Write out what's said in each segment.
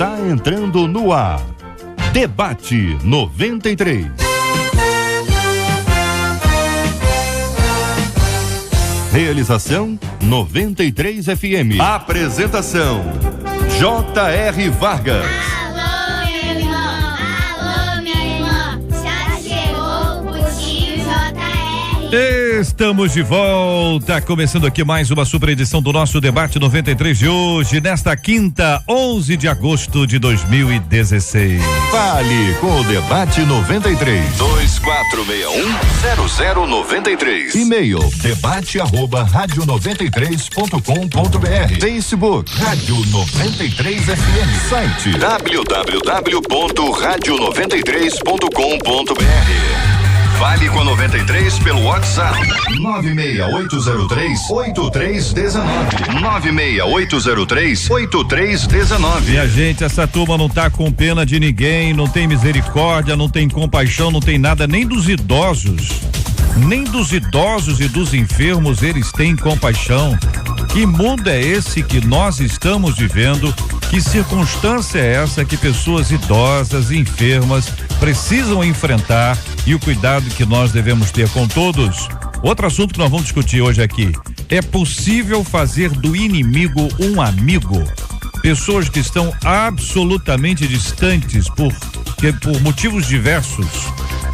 está entrando no ar. Debate 93. Realização 93 FM. Apresentação J.R. Vargas. Alô, meu irmão. Alô, minha irmã. Já chegou o tio J.R. Estamos de volta, começando aqui mais uma super edição do nosso Debate 93 de hoje, nesta quinta, 11 de agosto de 2016. Fale com o Debate 93. 2461-0093. E-mail debate@radio93.com.br. Facebook Rádio 93 FM. Site www.radio93.com.br. Fale com a 93 pelo WhatsApp 96803-8319. 96803-8319. Minha gente, essa turma não tá com pena de ninguém, não tem misericórdia, não tem compaixão, não tem nada nem dos idosos. Nem dos idosos e dos enfermos eles têm compaixão. Que mundo é esse que nós estamos vivendo? Que circunstância é essa que pessoas idosas e enfermas precisam enfrentar e o cuidado que nós devemos ter com todos? Outro assunto que nós vamos discutir hoje aqui: é possível fazer do inimigo um amigo? Pessoas que estão absolutamente distantes por motivos diversos,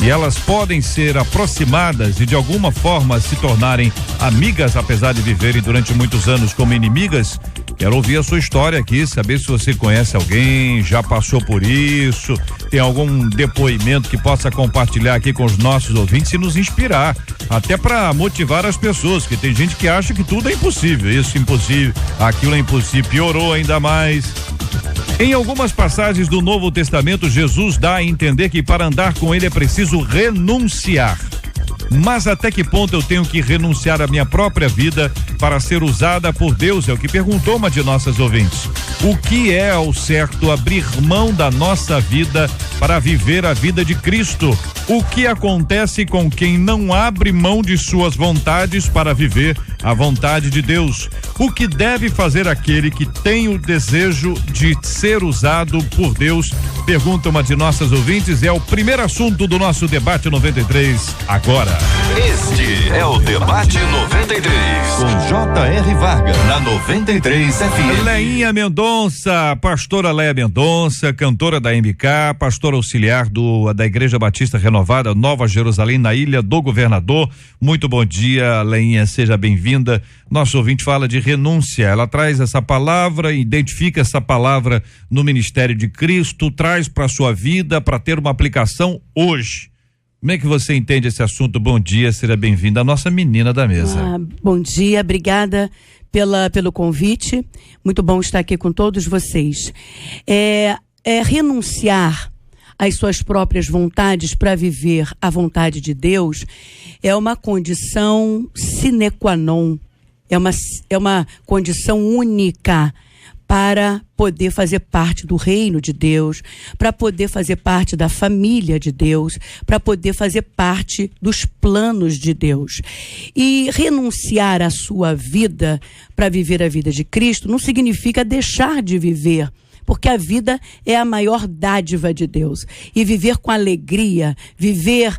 e elas podem ser aproximadas e de alguma forma se tornarem amigas, apesar de viverem durante muitos anos como inimigas. Quero ouvir a sua história aqui, saber se você conhece alguém, já passou por isso, tem algum depoimento que possa compartilhar aqui com os nossos ouvintes e nos inspirar, até para motivar as pessoas, que tem gente que acha que tudo é impossível, isso é impossível, aquilo é impossível, piorou ainda mais. Em algumas passagens do Novo Testamento, Jesus dá a entender que para andar com ele é preciso renunciar. Mas até que ponto eu tenho que renunciar à minha própria vida para ser usada por Deus? É o que perguntou uma de nossas ouvintes. O que é ao certo abrir mão da nossa vida para viver a vida de Cristo? O que acontece com quem não abre mão de suas vontades para viver a vontade de Deus? O que deve fazer aquele que tem o desejo de ser usado por Deus? Pergunta uma de nossas ouvintes, é o primeiro assunto do nosso Debate 93 agora. Este é o Debate 93 com J.R. Vargas na 93 FM. Leinha Mendonça, pastora Leia Mendonça, cantora da MK, pastora auxiliar da Igreja Batista Renovada Nova Jerusalém, na Ilha do Governador. Muito bom dia, Leinha, seja bem-vinda. Nosso ouvinte fala de renúncia, ela traz essa palavra, identifica essa palavra no ministério de Cristo, traz para sua vida para ter uma aplicação hoje. Como é que você entende esse assunto? Bom dia, seja bem-vinda, a nossa menina da mesa. Bom dia, obrigada pelo convite, muito bom estar aqui com todos vocês. Renunciar às suas próprias vontades para viver a vontade de Deus é uma condição sine qua non, é uma condição única para poder fazer parte do reino de Deus, para poder fazer parte da família de Deus, para poder fazer parte dos planos de Deus. E renunciar à sua vida para viver a vida de Cristo não significa deixar de viver, porque a vida é a maior dádiva de Deus. E viver com alegria, viver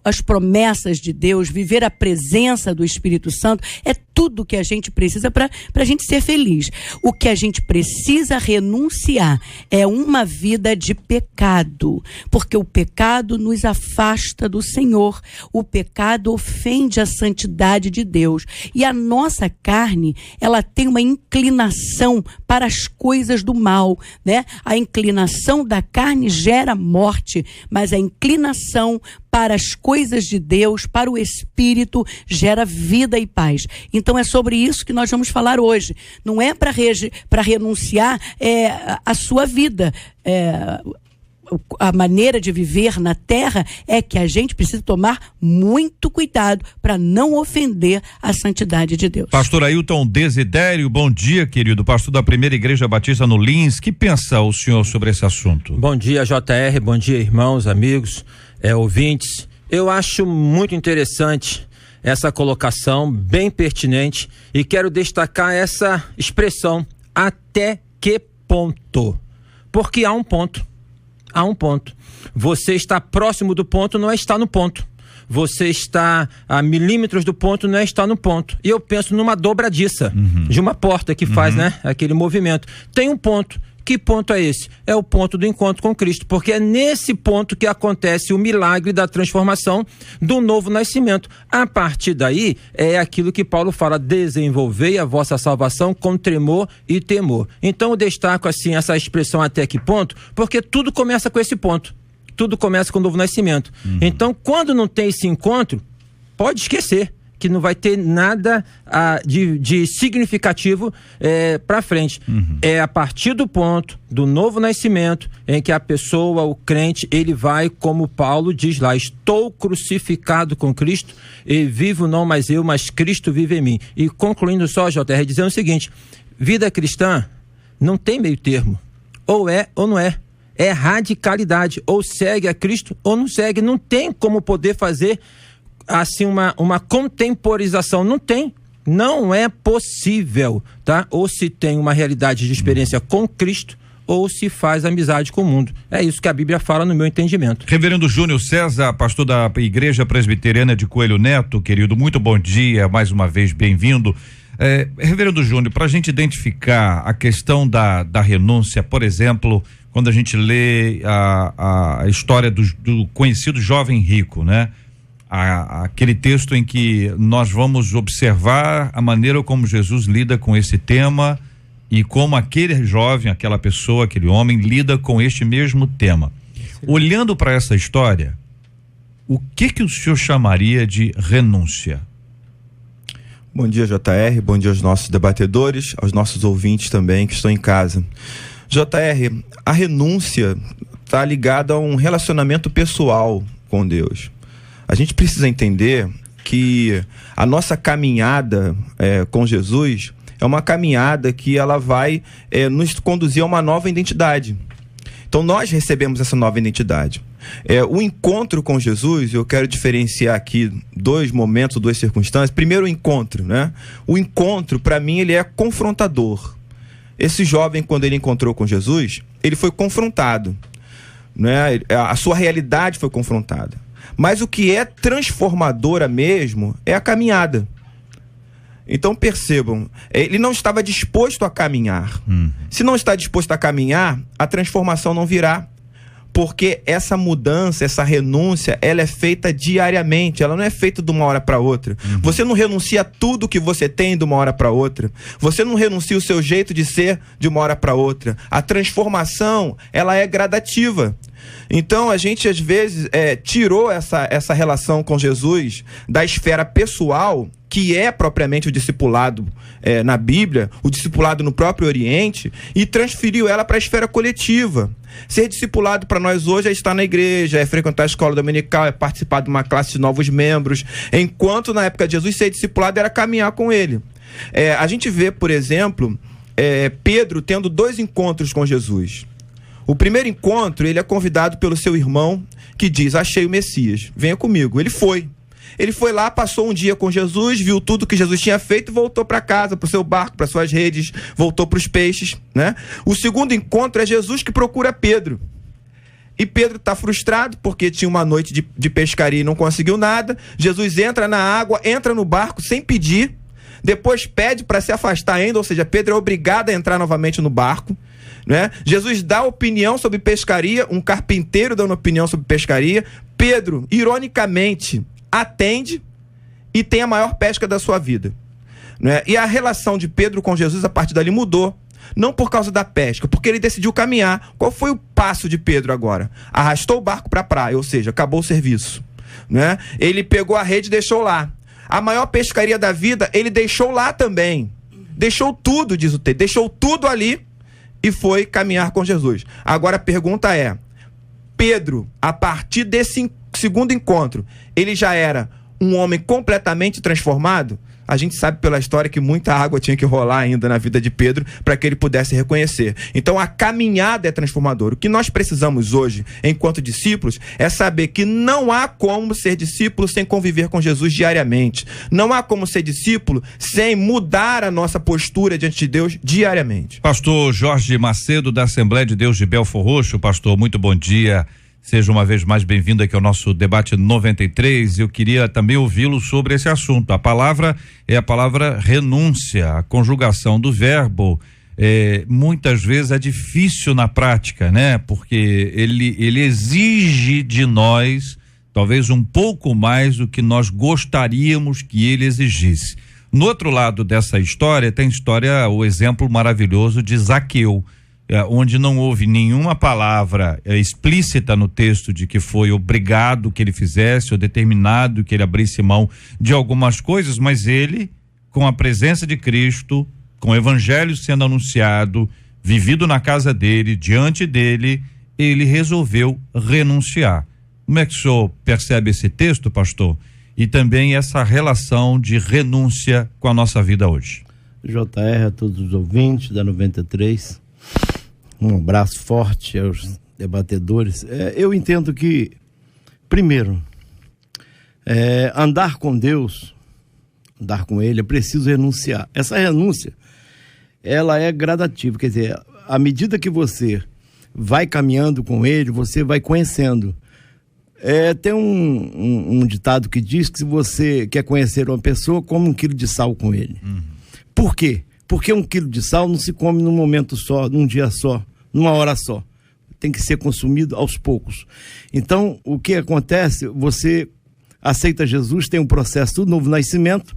as promessas de Deus, viver a presença do Espírito Santo, é tudo que a gente precisa para a gente ser feliz. O que a gente precisa renunciar é uma vida de pecado, porque o pecado nos afasta do Senhor. O pecado ofende a santidade de Deus. E a nossa carne, ela tem uma inclinação para as coisas do mal, né? A inclinação da carne gera morte, mas a inclinação para as coisas de Deus, para o Espírito, gera vida e paz. Então é sobre isso que nós vamos falar hoje. Não é para renunciar a sua vida. A maneira de viver na terra é que a gente precisa tomar muito cuidado para não ofender a santidade de Deus. Pastor Ailton Desidério, bom dia, querido, pastor da Primeira Igreja Batista no Lins. Que pensa o senhor sobre esse assunto? Bom dia, JR, bom dia, irmãos, amigos, ouvintes. Eu acho muito interessante essa colocação, bem pertinente, e quero destacar essa expressão, até que ponto. Porque há um ponto. Você está próximo do ponto, não é estar no ponto. Você está a milímetros do ponto, não é estar no ponto. E eu penso numa dobradiça de uma porta que faz, né, aquele movimento. Tem um ponto. Que ponto é esse? É o ponto do encontro com Cristo, porque é nesse ponto que acontece o milagre da transformação do novo nascimento. A partir daí, é aquilo que Paulo fala: desenvolvei a vossa salvação com tremor e temor. Então eu destaco assim essa expressão até que ponto, porque tudo começa com esse ponto. Tudo começa com o novo nascimento. Então, quando não tem esse encontro, pode esquecer que não vai ter nada de significativo para frente. É a partir do ponto do novo nascimento em que a pessoa, o crente, ele vai, como Paulo diz lá: estou crucificado com Cristo e vivo não mais eu, mas Cristo vive em mim. E concluindo só, JR, dizendo o seguinte: vida cristã não tem meio termo. Ou é ou não é. É radicalidade. Ou segue a Cristo ou não segue. Não tem como poder fazer assim uma contemporização. Não tem. Não é possível, tá? Ou se tem uma realidade de experiência com Cristo, ou se faz amizade com o mundo. É isso que a Bíblia fala, no meu entendimento. Reverendo Júnior César, pastor da Igreja Presbiteriana de Coelho Neto, querido, muito bom dia, mais uma vez bem-vindo. Reverendo Júnior, para a gente identificar a questão da renúncia, por exemplo, quando a gente lê a história do conhecido jovem rico, né? Aquele texto em que nós vamos observar a maneira como Jesus lida com esse tema e como aquele jovem, aquela pessoa, aquele homem lida com este mesmo tema. Olhando para essa história, o que o senhor chamaria de renúncia? Bom dia, JR, bom dia aos nossos debatedores, aos nossos ouvintes também que estão em casa. JR, a renúncia está ligada a um relacionamento pessoal com Deus. A gente precisa entender que a nossa caminhada com Jesus é uma caminhada que ela vai nos conduzir a uma nova identidade. Então nós recebemos essa nova identidade. O encontro com Jesus, eu quero diferenciar aqui dois momentos, duas circunstâncias. Primeiro, o encontro, né? O encontro, para mim, ele é confrontador. Esse jovem, quando ele encontrou com Jesus, ele foi confrontado, né? A sua realidade foi confrontada. Mas o que é transformadora mesmo é a caminhada. Então percebam, ele não estava disposto a caminhar. Se não está disposto a caminhar, a transformação não virá. Porque essa mudança, essa renúncia, ela é feita diariamente, ela não é feita de uma hora para outra. Você não renuncia a tudo que você tem de uma hora para outra. Você não renuncia o seu jeito de ser de uma hora para outra. A transformação, ela é gradativa. Então a gente às vezes tirou essa relação com Jesus da esfera pessoal, que é propriamente o discipulado na Bíblia, o discipulado no próprio Oriente, e transferiu ela para a esfera coletiva. Ser discipulado para nós hoje é estar na igreja, é frequentar a escola dominical, é participar de uma classe de novos membros, enquanto na época de Jesus ser discipulado era caminhar com ele. A gente vê, por exemplo, Pedro tendo 2 encontros com Jesus. O primeiro encontro, ele é convidado pelo seu irmão, que diz: achei o Messias, venha comigo. Ele foi lá, passou um dia com Jesus, viu tudo que Jesus tinha feito e voltou para casa, para o seu barco, para suas redes, voltou para os peixes, né? O segundo encontro é Jesus que procura Pedro. E Pedro está frustrado porque tinha uma noite de pescaria e não conseguiu nada. Jesus entra na água, entra no barco sem pedir, depois pede para se afastar ainda, ou seja, Pedro é obrigado a entrar novamente no barco, né? Jesus dá opinião sobre pescaria, um carpinteiro dando opinião sobre pescaria. Pedro, ironicamente, atende e tem a maior pesca da sua vida, né? E a relação de Pedro com Jesus a partir dali mudou, não por causa da pesca, porque ele decidiu caminhar. Qual foi o passo de Pedro agora? Arrastou o barco para a praia, ou seja, acabou o serviço, né? Ele pegou a rede e deixou lá. A maior pescaria da vida ele deixou lá também, deixou tudo, diz o texto, deixou tudo ali e foi caminhar com Jesus. Agora a pergunta é: Pedro, a partir desse segundo encontro, ele já era um homem completamente transformado? a gente sabe pela história que muita água tinha que rolar ainda na vida de Pedro para que ele pudesse reconhecer. Então a caminhada é transformadora. O que nós precisamos hoje, enquanto discípulos, é saber que não há como ser discípulo sem conviver com Jesus diariamente. Não há como ser discípulo sem mudar a nossa postura diante de Deus diariamente. Pastor Jorge Macedo, da Assembleia de Deus de Belfor Roxo. Pastor, muito bom dia. Seja uma vez mais bem-vindo aqui ao nosso debate 93. Eu queria também ouvi-lo sobre esse assunto. A palavra é a palavra renúncia, a conjugação do verbo. Muitas vezes é difícil na prática, né? Porque ele exige de nós talvez um pouco mais do que nós gostaríamos que ele exigisse. No outro lado dessa história, tem o exemplo maravilhoso de Zaqueu, onde não houve nenhuma palavra explícita no texto de que foi obrigado que ele fizesse ou determinado que ele abrisse mão de algumas coisas, mas ele, com a presença de Cristo, com o evangelho sendo anunciado, vivido na casa dele, diante dele, ele resolveu renunciar. Como é que o senhor percebe esse texto, pastor? E também essa relação de renúncia com a nossa vida hoje. JR, a todos os ouvintes da 93, um abraço forte aos debatedores. Eu entendo que, primeiro, andar com Deus, andar com Ele, é preciso renunciar. Essa renúncia, ela é gradativa, quer dizer, à medida que você vai caminhando com Ele, você vai conhecendo. Tem um ditado que diz que se você quer conhecer uma pessoa, come 1 quilo de sal com ele. Por quê? Porque 1 quilo de sal não se come num momento só, num dia só, numa hora só. Tem que ser consumido aos poucos. Então, o que acontece? Você aceita Jesus, tem um processo do novo nascimento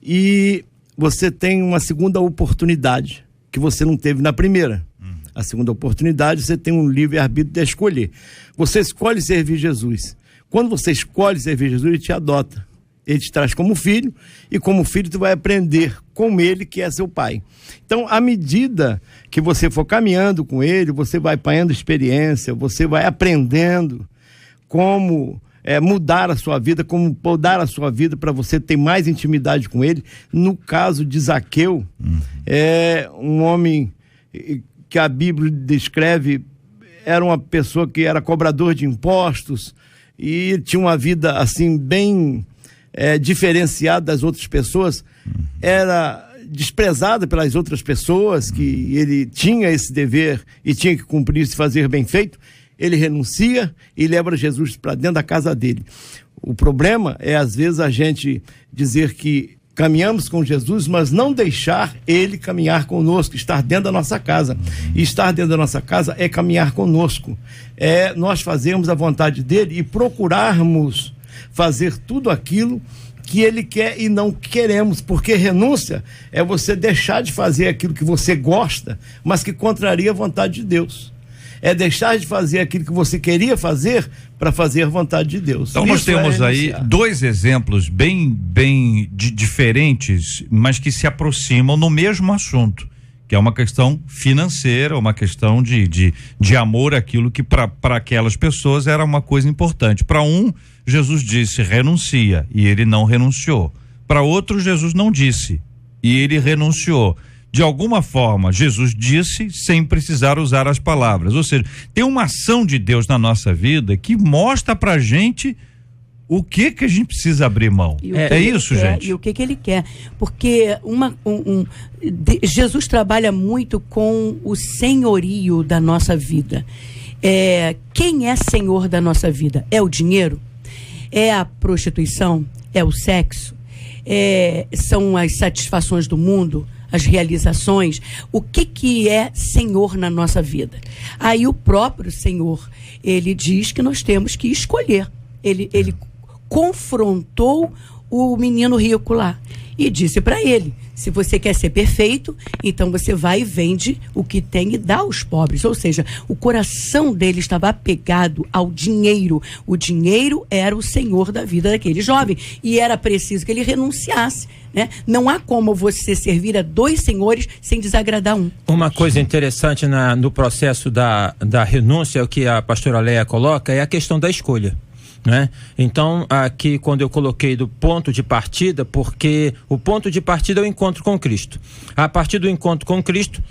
e você tem uma segunda oportunidade que você não teve na primeira. A segunda oportunidade, você tem um livre-arbítrio de escolher. Você escolhe servir Jesus. Quando você escolhe servir Jesus, ele te adota. Ele te traz como filho, e como filho tu vai aprender com ele, que é seu pai. Então, à medida que você for caminhando com ele, você vai apanhando experiência, você vai aprendendo como mudar a sua vida, como podar a sua vida para você ter mais intimidade com ele. No caso de Zaqueu, é um homem que a Bíblia descreve, era uma pessoa que era cobrador de impostos e tinha uma vida assim bem diferenciada das outras pessoas, era desprezado pelas outras pessoas, que ele tinha esse dever e tinha que cumprir, se fazer bem feito. Ele renuncia e leva Jesus para dentro da casa dele. O problema é, às vezes, a gente dizer que caminhamos com Jesus, mas não deixar ele caminhar conosco, estar dentro da nossa casa. E estar dentro da nossa casa é caminhar conosco. Nós fazermos a vontade dele e procurarmos fazer tudo aquilo que ele quer e não queremos, porque renúncia é você deixar de fazer aquilo que você gosta, mas que contraria a vontade de Deus. É deixar de fazer aquilo que você queria fazer para fazer a vontade de Deus. Então nós temos aí dois exemplos bem diferentes, mas que se aproximam no mesmo assunto, que é uma questão financeira, uma questão de amor àquilo que para aquelas pessoas era uma coisa importante. Para um, Jesus disse renuncia, e ele não renunciou. Para outro, Jesus não disse e ele renunciou. De alguma forma, Jesus disse sem precisar usar as palavras. Ou seja, tem uma ação de Deus na nossa vida que mostra pra gente o que a gente precisa abrir mão. Isso, gente? E o que ele quer. Porque Jesus trabalha muito com o senhorio da nossa vida. Quem é senhor da nossa vida? É o dinheiro? É a prostituição? É o sexo? São as satisfações do mundo? As realizações? O que é Senhor na nossa vida? Aí o próprio Senhor, ele diz que nós temos que escolher. Ele confrontou o menino rico lá e disse para ele: se você quer ser perfeito, então você vai e vende o que tem e dá aos pobres. Ou seja, o coração dele estava apegado ao dinheiro. O dinheiro era o senhor da vida daquele jovem e era preciso que ele renunciasse, né? Não há como você servir a dois senhores sem desagradar um. Uma coisa interessante no processo da renúncia, o que a pastora Leia coloca, é a questão da escolha. né? Então, aqui quando eu coloquei do ponto de partida, porque o ponto de partida é o encontro com Cristo. A partir do encontro com Cristo,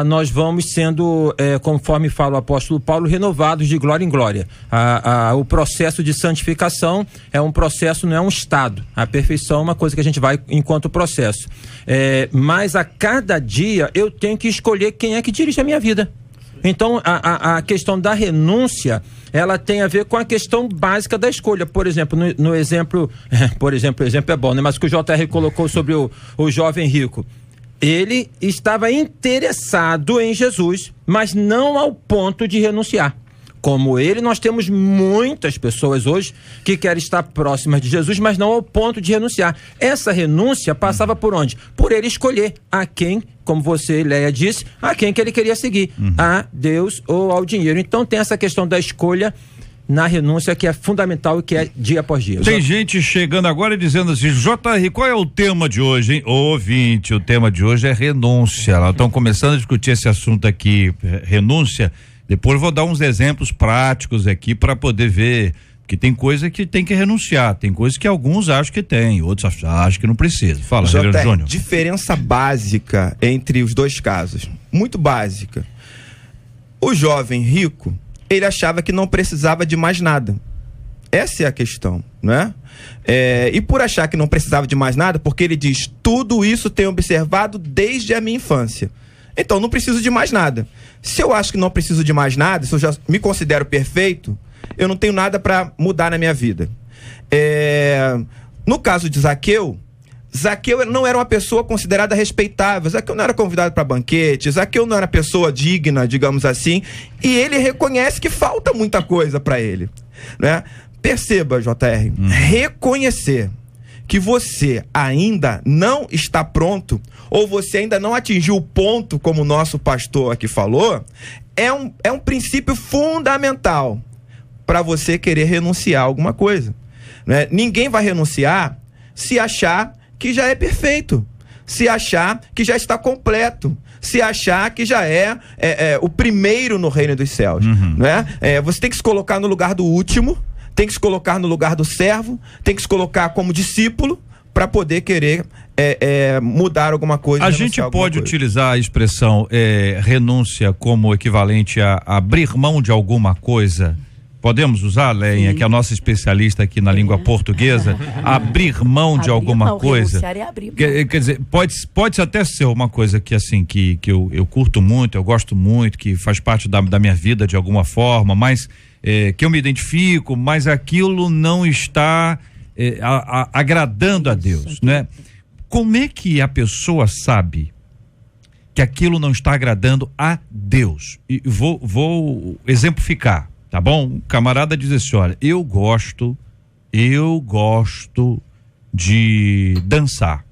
nós vamos sendo, conforme fala o apóstolo Paulo, renovados de glória em glória. O processo de santificação é um processo, não é um estado. A perfeição é uma coisa que a gente vai enquanto processo. Mas a cada dia eu tenho que escolher quem é que dirige a minha vida. Então, a questão da renúncia, ela tem a ver com a questão básica da escolha. Por exemplo, no exemplo, o exemplo é bom, né? Mas o que o JR colocou sobre o jovem rico. Ele estava interessado em Jesus, mas não ao ponto de renunciar. Como ele, nós temos muitas pessoas hoje que querem estar próximas de Jesus, mas não ao ponto de renunciar. Essa renúncia passava por onde? Por ele escolher a quem, como você, Leia, disse, a quem que ele queria seguir, a Deus ou ao dinheiro. Então tem essa questão da escolha na renúncia que é fundamental e que é dia após dia. Tem gente chegando agora e dizendo assim, JR, qual é o tema de hoje, hein? Ouvinte, o tema de hoje é renúncia. Nós estamos começando a discutir esse assunto aqui, renúncia. Depois eu vou dar uns exemplos práticos aqui para poder ver que tem coisa que tem que renunciar, tem coisa que alguns acham que tem, outros acham que não precisa. Fala, Reverendo Júnior. Diferença básica entre os dois casos, muito básica. O jovem rico, ele achava que não precisava de mais nada. Essa é a questão, né? E por achar que não precisava de mais nada, porque ele diz, tudo isso tenho observado desde a minha infância. Então, não preciso de mais nada. Se eu acho que não preciso de mais nada, se eu já me considero perfeito, eu não tenho nada para mudar na minha vida. No caso de Zaqueu, Zaqueu não era uma pessoa considerada respeitável. Zaqueu não era convidado para banquete, Zaqueu não era pessoa digna, digamos assim, e ele reconhece que falta muita coisa para ele, né? Perceba, JR, reconhecer que você ainda não está pronto, ou você ainda não atingiu o ponto, como o nosso pastor aqui falou, é um princípio fundamental para você querer renunciar a alguma coisa, né? Ninguém vai renunciar se achar que já é perfeito, se achar que já está completo, se achar que já é o primeiro no reino dos céus, né? Você tem que se colocar no lugar do último, tem que se colocar no lugar do servo, tem que se colocar como discípulo para poder querer mudar alguma coisa. A gente pode utilizar a expressão renúncia como equivalente a abrir mão de alguma coisa? Podemos usar, Leinha, que é a nossa especialista aqui na língua portuguesa, abrir mão de alguma coisa? Quer dizer, pode até ser uma coisa que assim, que eu curto muito, eu gosto muito, que faz parte da minha vida de alguma forma, mas que eu me identifico, mas aquilo não está agradando a Deus, né? Como é que a pessoa sabe que aquilo não está agradando a Deus? E vou exemplificar. Tá bom? O camarada diz assim, olha, eu gosto de dançar,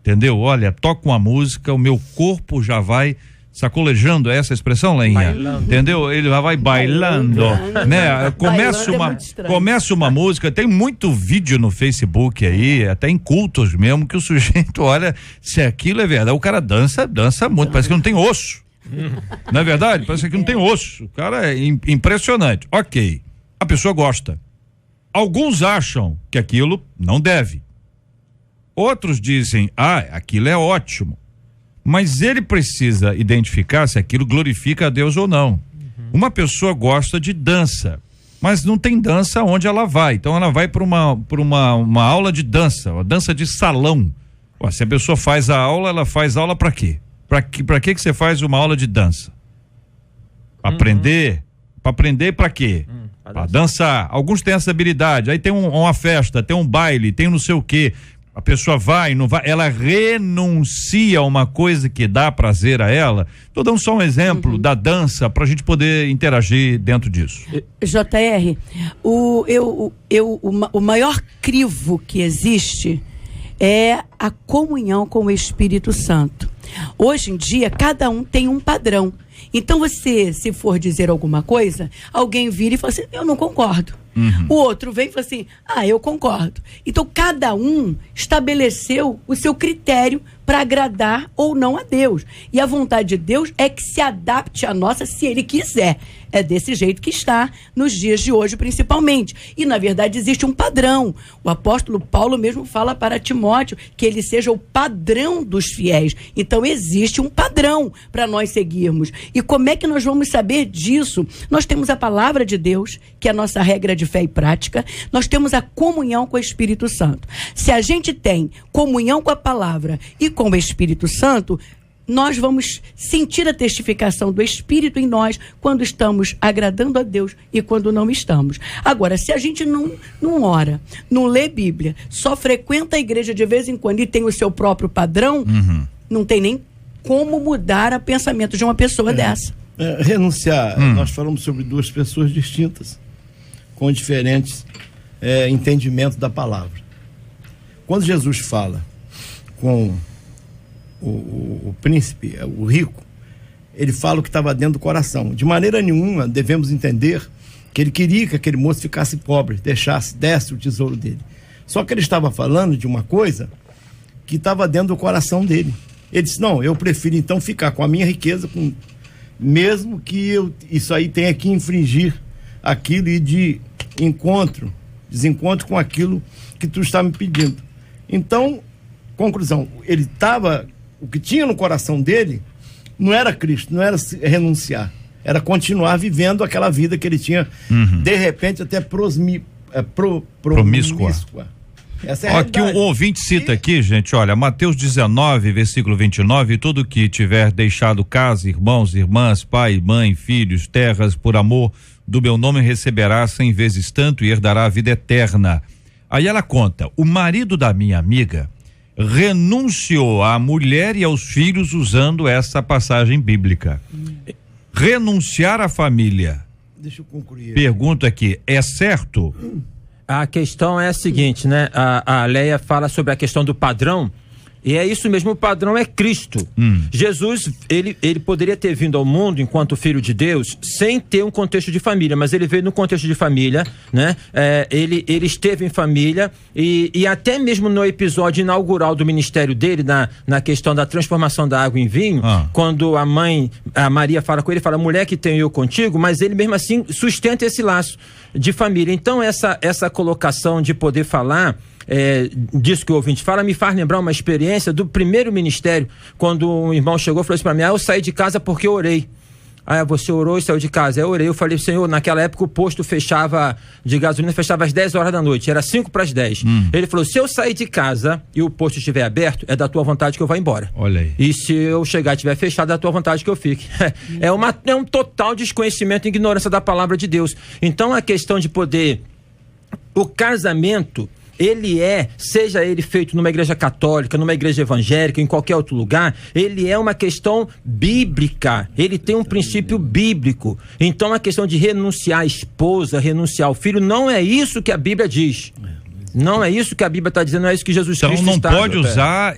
entendeu? Olha, toco uma música, o meu corpo já vai sacolejando, essa expressão, Leinha? Bailando. Entendeu? Ele já vai bailando, né? Começa uma música, tem muito vídeo no Facebook aí, até em cultos mesmo, que o sujeito olha, se aquilo é verdade, o cara dança muito, parece que não tem osso. Não é verdade? Parece que não tem osso. O cara é impressionante. Ok, a pessoa gosta. Alguns acham que aquilo não deve. Outros dizem, aquilo é ótimo. Mas ele precisa identificar se aquilo glorifica a Deus ou não. Uma pessoa gosta de dança, mas não tem dança onde ela vai. Então ela vai para uma aula de dança, uma dança de salão. Se a pessoa faz a aula, ela faz aula para quê? Para que você faz uma aula de dança? Aprender? Para aprender para quê? Para dançar. Alguns têm essa habilidade. Aí tem uma festa, tem um baile, tem não sei o quê. A pessoa vai, não vai, ela renuncia a uma coisa que dá prazer a ela. Estou dando só um exemplo da dança para a gente poder interagir dentro disso. JR, o maior crivo que existe é a comunhão com o Espírito Santo. Hoje em dia, cada um tem um padrão. Então você, se for dizer alguma coisa, alguém vira e fala assim, eu não concordo. O outro vem e fala assim, eu concordo. Então cada um estabeleceu o seu critério para agradar ou não a Deus. E a vontade de Deus é que se adapte à nossa se Ele quiser. É desse jeito que está nos dias de hoje, principalmente. E, na verdade, existe um padrão. O apóstolo Paulo mesmo fala para Timóteo que ele seja o padrão dos fiéis. Então, existe um padrão para nós seguirmos. E como é que nós vamos saber disso? Nós temos a palavra de Deus, que é a nossa regra de fé e prática. Nós temos a comunhão com o Espírito Santo. Se a gente tem comunhão com a palavra e com o Espírito Santo, nós vamos sentir a testificação do Espírito em nós quando estamos agradando a Deus e quando não estamos. Agora, se a gente não ora, não lê Bíblia, só frequenta a igreja de vez em quando e tem o seu próprio padrão, não tem nem como mudar o pensamento de uma pessoa dessa. Renunciar, nós falamos sobre duas pessoas distintas, com diferentes entendimentos da palavra. Quando Jesus fala com o príncipe, o rico, ele fala o que estava dentro do coração. De maneira nenhuma devemos entender que ele queria que aquele moço ficasse pobre, desse o tesouro dele. Só que ele estava falando de uma coisa que estava dentro do coração dele. Ele disse, não, eu prefiro então ficar com a minha riqueza, mesmo que isso aí tenha que infringir aquilo e de desencontro com aquilo que tu está me pedindo. Então, conclusão, o que tinha no coração dele não era Cristo, não era renunciar, era continuar vivendo aquela vida que ele tinha, de repente até promíscua. Essa é a aqui um ouvinte cita aqui, gente, olha, Mateus 19, versículo 29, tudo que tiver deixado casa, irmãos, irmãs, pai, mãe, filhos, terras, por amor do meu nome receberá 100 vezes tanto e herdará a vida eterna. Aí ela conta, o marido da minha amiga renunciou à mulher e aos filhos usando essa passagem bíblica. Renunciar à família. Deixa eu concluir. Pergunta aqui, é certo? A questão é a seguinte, né? A Leia fala sobre a questão do padrão, e é isso mesmo, o padrão é Cristo. Jesus, ele poderia ter vindo ao mundo enquanto filho de Deus sem ter um contexto de família, mas ele veio no contexto de família, né? Ele esteve em família e até mesmo no episódio inaugural do ministério dele, na questão da transformação da água em vinho, quando a Maria fala com ele, fala, mulher que tenho eu contigo, mas ele mesmo assim sustenta esse laço de família. Então essa colocação de poder falar disso que o ouvinte fala, me faz lembrar uma experiência do primeiro ministério, quando um irmão chegou e falou assim pra mim, eu saí de casa porque eu orei. Você orou e saiu de casa? Eu orei, eu falei, Senhor, naquela época o posto de gasolina fechava às 10 horas da noite, era 5 para as 10. Ele falou, se eu sair de casa e o posto estiver aberto, é da tua vontade que eu vá embora. Olha aí. E se eu chegar e estiver fechado, é da tua vontade que eu fique. É um total desconhecimento e ignorância da palavra de Deus. Então a questão de poder, o casamento, seja ele feito numa igreja católica, numa igreja evangélica, em qualquer outro lugar, ele é uma questão bíblica, ele tem um princípio bíblico. Então a questão de renunciar à esposa, renunciar ao filho, não é isso que a Bíblia diz. Não é isso que a Bíblia está dizendo, não é isso que Jesus Cristo está. Então não pode usar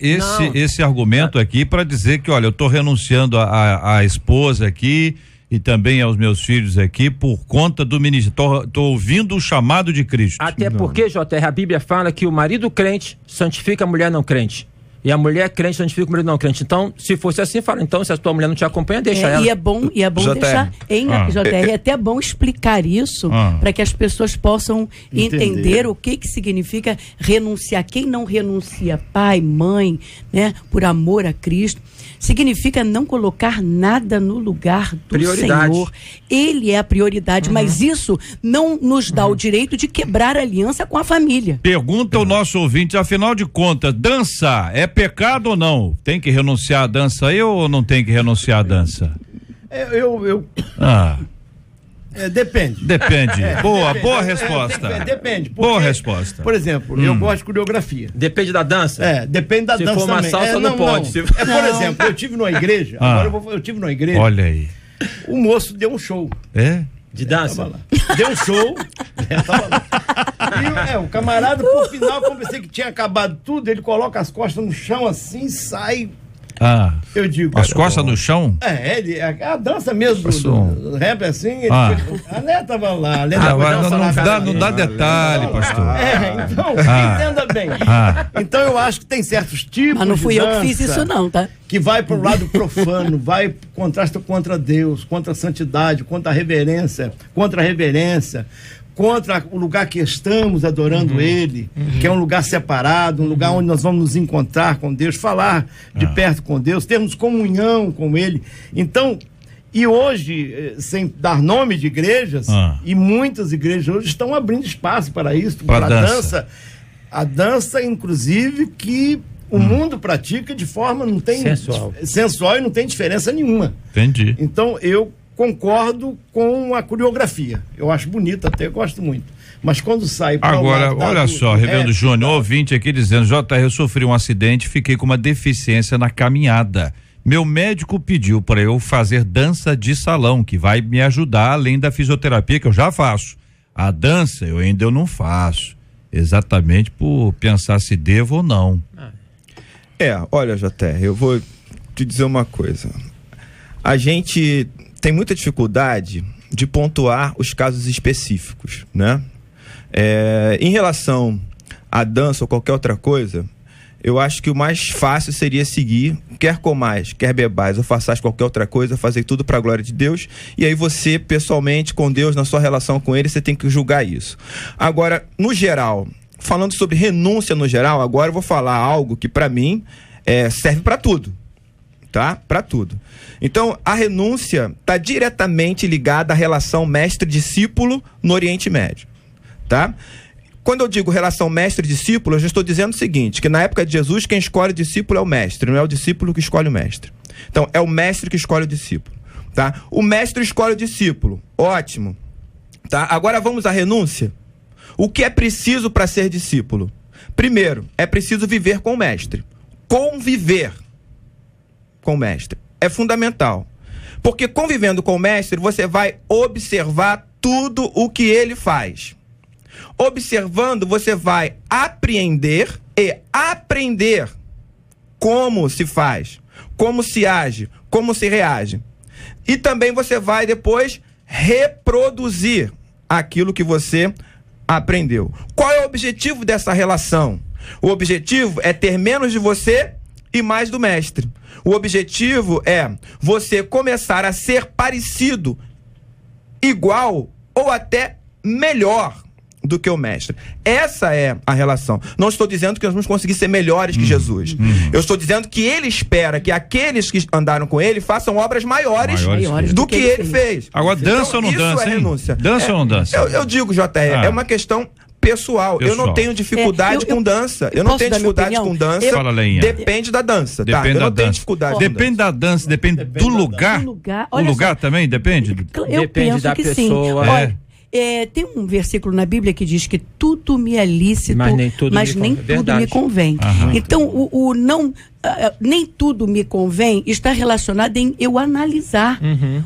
esse argumento aqui para dizer que, olha, eu estou renunciando à esposa aqui e também aos meus filhos aqui por conta do ministério. Tô ouvindo o chamado de Cristo. Até porque, JR, a Bíblia fala que o marido crente santifica a mulher não crente. E a mulher crente santifica o marido não crente. Então, se fosse assim, fala, então, se a tua mulher não te acompanha, deixa ela. E é bom deixar, JR, é até bom explicar isso para que as pessoas possam entender o que significa renunciar. Quem não renuncia, pai, mãe, né, por amor a Cristo, significa não colocar nada no lugar do Senhor. Ele é a prioridade, mas isso não nos dá o direito de quebrar a aliança com a família. Pergunta o nosso ouvinte, afinal de contas, dança é pecado ou não? Tem que renunciar à dança aí ou não tem que renunciar à dança? Depende. Boa resposta. Depende. Boa resposta. Por exemplo, eu gosto de coreografia. Depende da dança? Depende da dança. Se for uma salsa, não pode. Por exemplo, eu tive numa igreja, eu tive numa igreja. Olha aí. O moço deu um show. De dança? Deu um show. Tava lá. E o camarada, por final, como pensei que tinha acabado tudo, ele coloca as costas no chão assim, sai Eu digo. As costas no chão? A dança mesmo do rap assim. A Neta tava lá. A Neta não dá detalhe, pastor. Então, entenda bem. Então eu acho que tem certos tipos. Mas não fui eu que fiz isso, não, tá? Que vai para o lado profano, contrasta contra Deus, contra a santidade, contra a reverência, contra o lugar que estamos adorando Ele, que é um lugar separado, um lugar onde nós vamos nos encontrar com Deus, falar de perto com Deus, termos comunhão com Ele. Então, e hoje, sem dar nome de igrejas, e muitas igrejas hoje estão abrindo espaço para isso, para a dança. A dança, inclusive, que o mundo pratica de forma não tem sensual e não tem diferença nenhuma. Entendi. Então eu concordo com a coreografia. Eu acho bonita, até gosto muito. Mas quando sai para agora, olha só, Reverendo Júnior, ouvinte aqui dizendo: JR, eu sofri um acidente, fiquei com uma deficiência na caminhada. Meu médico pediu para eu fazer dança de salão, que vai me ajudar além da fisioterapia que eu já faço. A dança eu ainda não faço, exatamente por pensar se devo ou não. Olha, JR, eu vou te dizer uma coisa. A gente tem muita dificuldade de pontuar os casos específicos, né? Em relação à dança ou qualquer outra coisa, eu acho que o mais fácil seria seguir, quer comais, quer bebais ou façais qualquer outra coisa, fazer tudo para a glória de Deus, e aí você, pessoalmente, com Deus, na sua relação com Ele, você tem que julgar isso. Agora, no geral, falando sobre renúncia no geral, agora eu vou falar algo que para mim serve para tudo, tá? Para tudo. Então, a renúncia está diretamente ligada à relação mestre-discípulo no Oriente Médio, tá? Quando eu digo relação mestre-discípulo, eu já estou dizendo o seguinte, que na época de Jesus, quem escolhe o discípulo é o mestre, não é o discípulo que escolhe o mestre. Então, é o mestre que escolhe o discípulo, tá? O mestre escolhe o discípulo, ótimo, tá? Agora vamos à renúncia. O que é preciso para ser discípulo? Primeiro, é preciso viver com o mestre. Conviver com o mestre é fundamental. Porque convivendo com o mestre, você vai observar tudo o que ele faz. Observando, você vai apreender e aprender como se faz, como se age, como se reage. E também você vai depois reproduzir aquilo que você aprendeu. Qual é o objetivo dessa relação? O objetivo é ter menos de você e mais do mestre. O objetivo é você começar a ser parecido, igual ou até melhor do que o mestre. Essa é a relação. Não estou dizendo que nós vamos conseguir ser melhores que Jesus. Eu estou dizendo que ele espera que aqueles que andaram com ele façam obras maiores do que ele fez. Agora, dança ou não dança, hein? Dança ou não dança? Eu digo, JR, é uma questão pessoal. Eu não tenho dificuldade com dança. Eu não tenho dificuldade com dança. Fala, Leinha. Depende da dança, tá? Depende eu não da tenho dança. dificuldade. Depende da dança, depende do lugar. Olha O lugar só, também depende? eu Depende penso da que pessoa. sim. Olha, tem um versículo na Bíblia que diz que tudo me é lícito, mas nem tudo me convém. Então, nem tudo me convém está relacionado em eu analisar.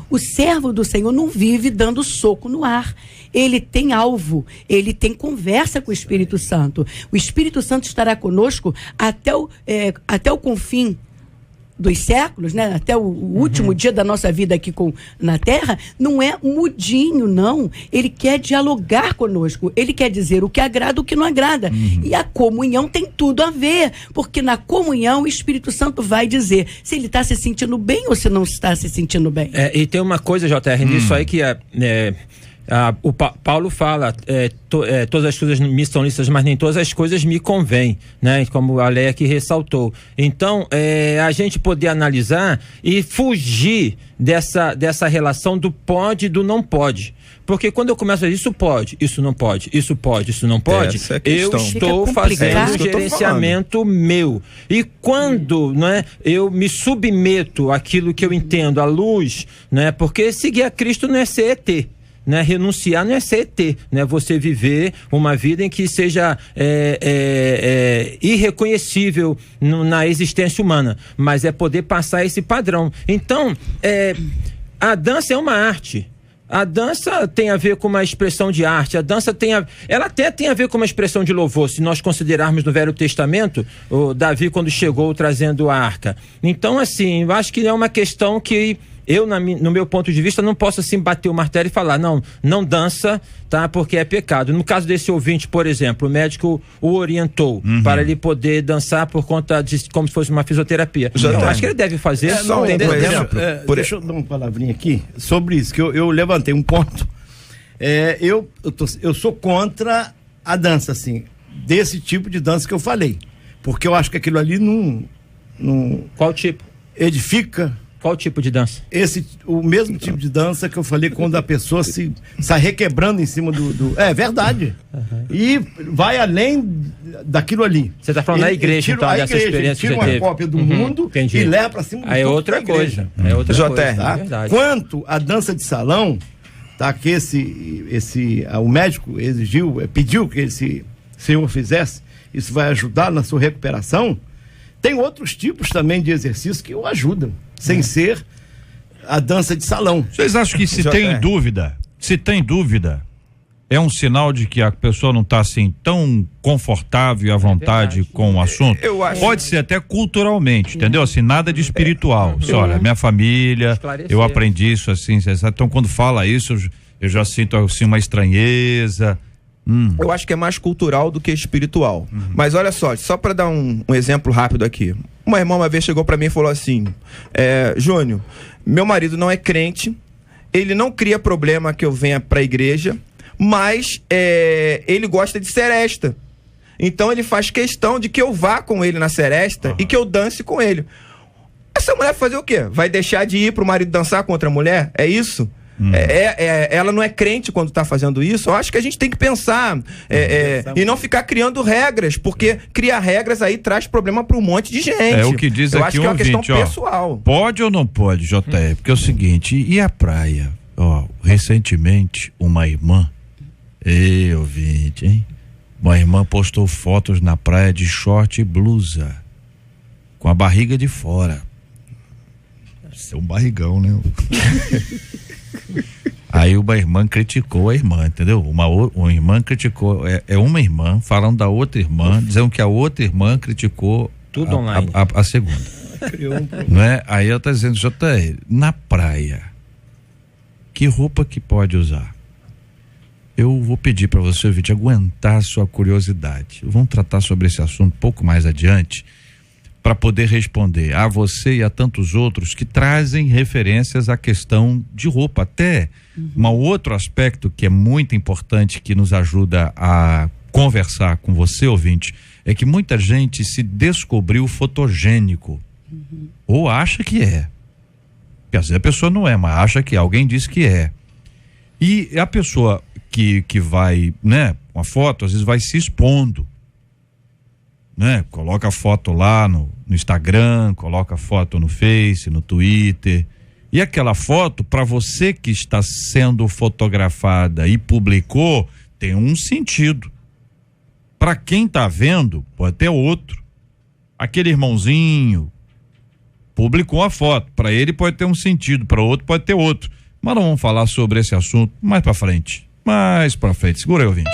O servo do Senhor não vive dando soco no ar. Ele tem alvo, ele tem conversa com o Espírito Santo. O Espírito Santo estará conosco até o confim dos séculos, né? Até o último dia da nossa vida aqui na Terra. Não é mudinho, não. Ele quer dialogar conosco. Ele quer dizer o que agrada, o que não agrada. E a comunhão tem tudo a ver, porque na comunhão o Espírito Santo vai dizer se ele está se sentindo bem ou se não está se sentindo bem. E tem uma coisa, JR, nisso aí que o Paulo fala, todas as coisas me são lícitas, mas nem todas as coisas me convêm, né? Como a Leia aqui ressaltou. Então, a gente poder analisar e fugir dessa relação do pode e do não pode. Porque quando eu começo a dizer isso pode, isso não pode, isso pode, isso não pode, eu estou fazendo um gerenciamento meu. E quando eu me submeto àquilo que eu entendo, à luz, porque seguir a Cristo não é ser ET. Renunciar não é ser ET, você viver uma vida em que seja irreconhecível na existência humana, mas é poder passar esse padrão. Então, a dança é uma arte. A dança tem a ver com uma expressão de arte, ela até tem a ver com uma expressão de louvor, se nós considerarmos no Velho Testamento, o Davi quando chegou trazendo a arca. Então, assim, eu acho que é uma questão que eu, no meu ponto de vista, não posso assim bater o martelo e falar, não dança, tá? Porque é pecado. No caso desse ouvinte, por exemplo, o médico o orientou para ele poder dançar por conta de como se fosse uma fisioterapia. Eu acho que ele deve fazer. Deixa eu dar uma palavrinha aqui sobre isso, que eu levantei um ponto. Eu sou contra a dança, assim, desse tipo de dança que eu falei. Porque eu acho que aquilo ali não Qual tipo? Edifica. Qual tipo de dança? O mesmo tipo de dança que eu falei, quando a pessoa se sai requebrando em cima do... É verdade. E vai além daquilo ali. Você está falando na igreja, então, dessa experiência que você teve. Tira uma cópia do mundo e leva para cima do Aí é outra coisa. É outra coisa, tá? verdade. Quanto à dança de salão, tá? Que o médico pediu que esse senhor fizesse, isso vai ajudar na sua recuperação. Tem outros tipos também de exercícios que o ajudam, sem ser a dança de salão. Vocês acham que se tem dúvida, é um sinal de que a pessoa não está assim tão confortável e à vontade com o assunto? Eu acho. Pode ser até culturalmente, entendeu? Assim, nada de espiritual. Olha, minha família, eu aprendi isso assim, então quando fala isso, eu já sinto assim uma estranheza. Eu acho que é mais cultural do que espiritual. Mas olha só para dar um exemplo rápido aqui. Uma irmã uma vez chegou para mim e falou assim: Júnior, meu marido não é crente, ele não cria problema que eu venha para a igreja, mas ele gosta de seresta. Então ele faz questão de que eu vá com ele na seresta e que eu dance com ele. Essa mulher vai fazer o quê? Vai deixar de ir pro marido dançar com outra mulher? É isso? Ela não é crente quando está fazendo isso. Eu acho que a gente tem que pensar e não ficar criando regras, porque criar regras aí traz problema para um monte de gente. É o que diz eu aqui acho que é uma questão ouvinte, pessoal. Pode ou não pode, JR? Porque é o seguinte, e a praia? Recentemente, uma irmã, ouvinte, hein? Uma irmã postou fotos na praia de short e blusa, com a barriga de fora. Isso é um barrigão, né? Aí uma irmã criticou a irmã, entendeu? Uma irmã criticou, uma irmã falando da outra irmã, dizendo que a outra irmã criticou tudo online. A segunda. Não é? Aí ela tá dizendo, JR, na praia, que roupa que pode usar? Eu vou pedir para você, ouvinte, aguentar a sua curiosidade. Vamos tratar sobre esse assunto um pouco mais adiante, para poder responder a você e a tantos outros que trazem referências à questão de roupa. Até um outro aspecto que é muito importante, que nos ajuda a conversar com você, ouvinte, é que muita gente se descobriu fotogênico, ou acha que é. Quer dizer, a pessoa não é, mas acha que é. Alguém disse que é. E a pessoa que vai, né, uma foto, às vezes vai se expondo, né? Coloca a foto lá no Instagram, coloca a foto no Face, no Twitter, e aquela foto, para você que está sendo fotografada e publicou, tem um sentido. Para quem está vendo, pode ter outro. Aquele irmãozinho publicou a foto, para ele pode ter um sentido, para outro pode ter outro. Mas nós vamos falar sobre esse assunto mais para frente. Segura aí, ouvinte.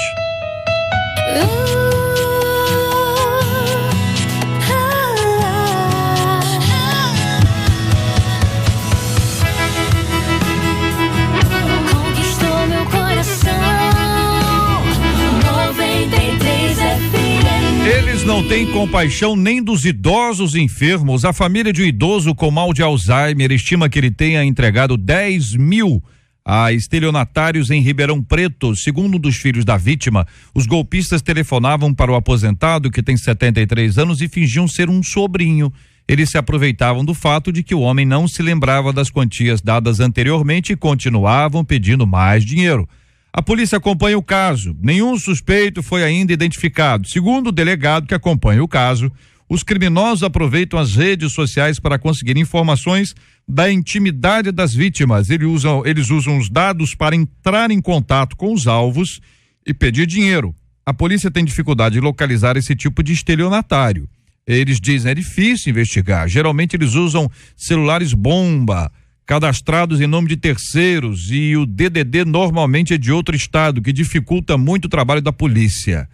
Eles não têm compaixão nem dos idosos enfermos. A família de um idoso com mal de Alzheimer estima que ele tenha entregado 10 mil a estelionatários em Ribeirão Preto. Segundo um dos filhos da vítima, os golpistas telefonavam para o aposentado, que tem 73 anos, e fingiam ser um sobrinho. Eles se aproveitavam do fato de que o homem não se lembrava das quantias dadas anteriormente e continuavam pedindo mais dinheiro. A polícia acompanha o caso. Nenhum suspeito foi ainda identificado. Segundo o delegado que acompanha o caso, os criminosos aproveitam as redes sociais para conseguir informações da intimidade das vítimas. Eles usam os dados para entrar em contato com os alvos e pedir dinheiro. A polícia tem dificuldade de localizar esse tipo de estelionatário. Eles dizem, é difícil investigar. Geralmente eles usam celulares bomba, cadastrados em nome de terceiros, e o DDD normalmente é de outro estado, que dificulta muito o trabalho da polícia.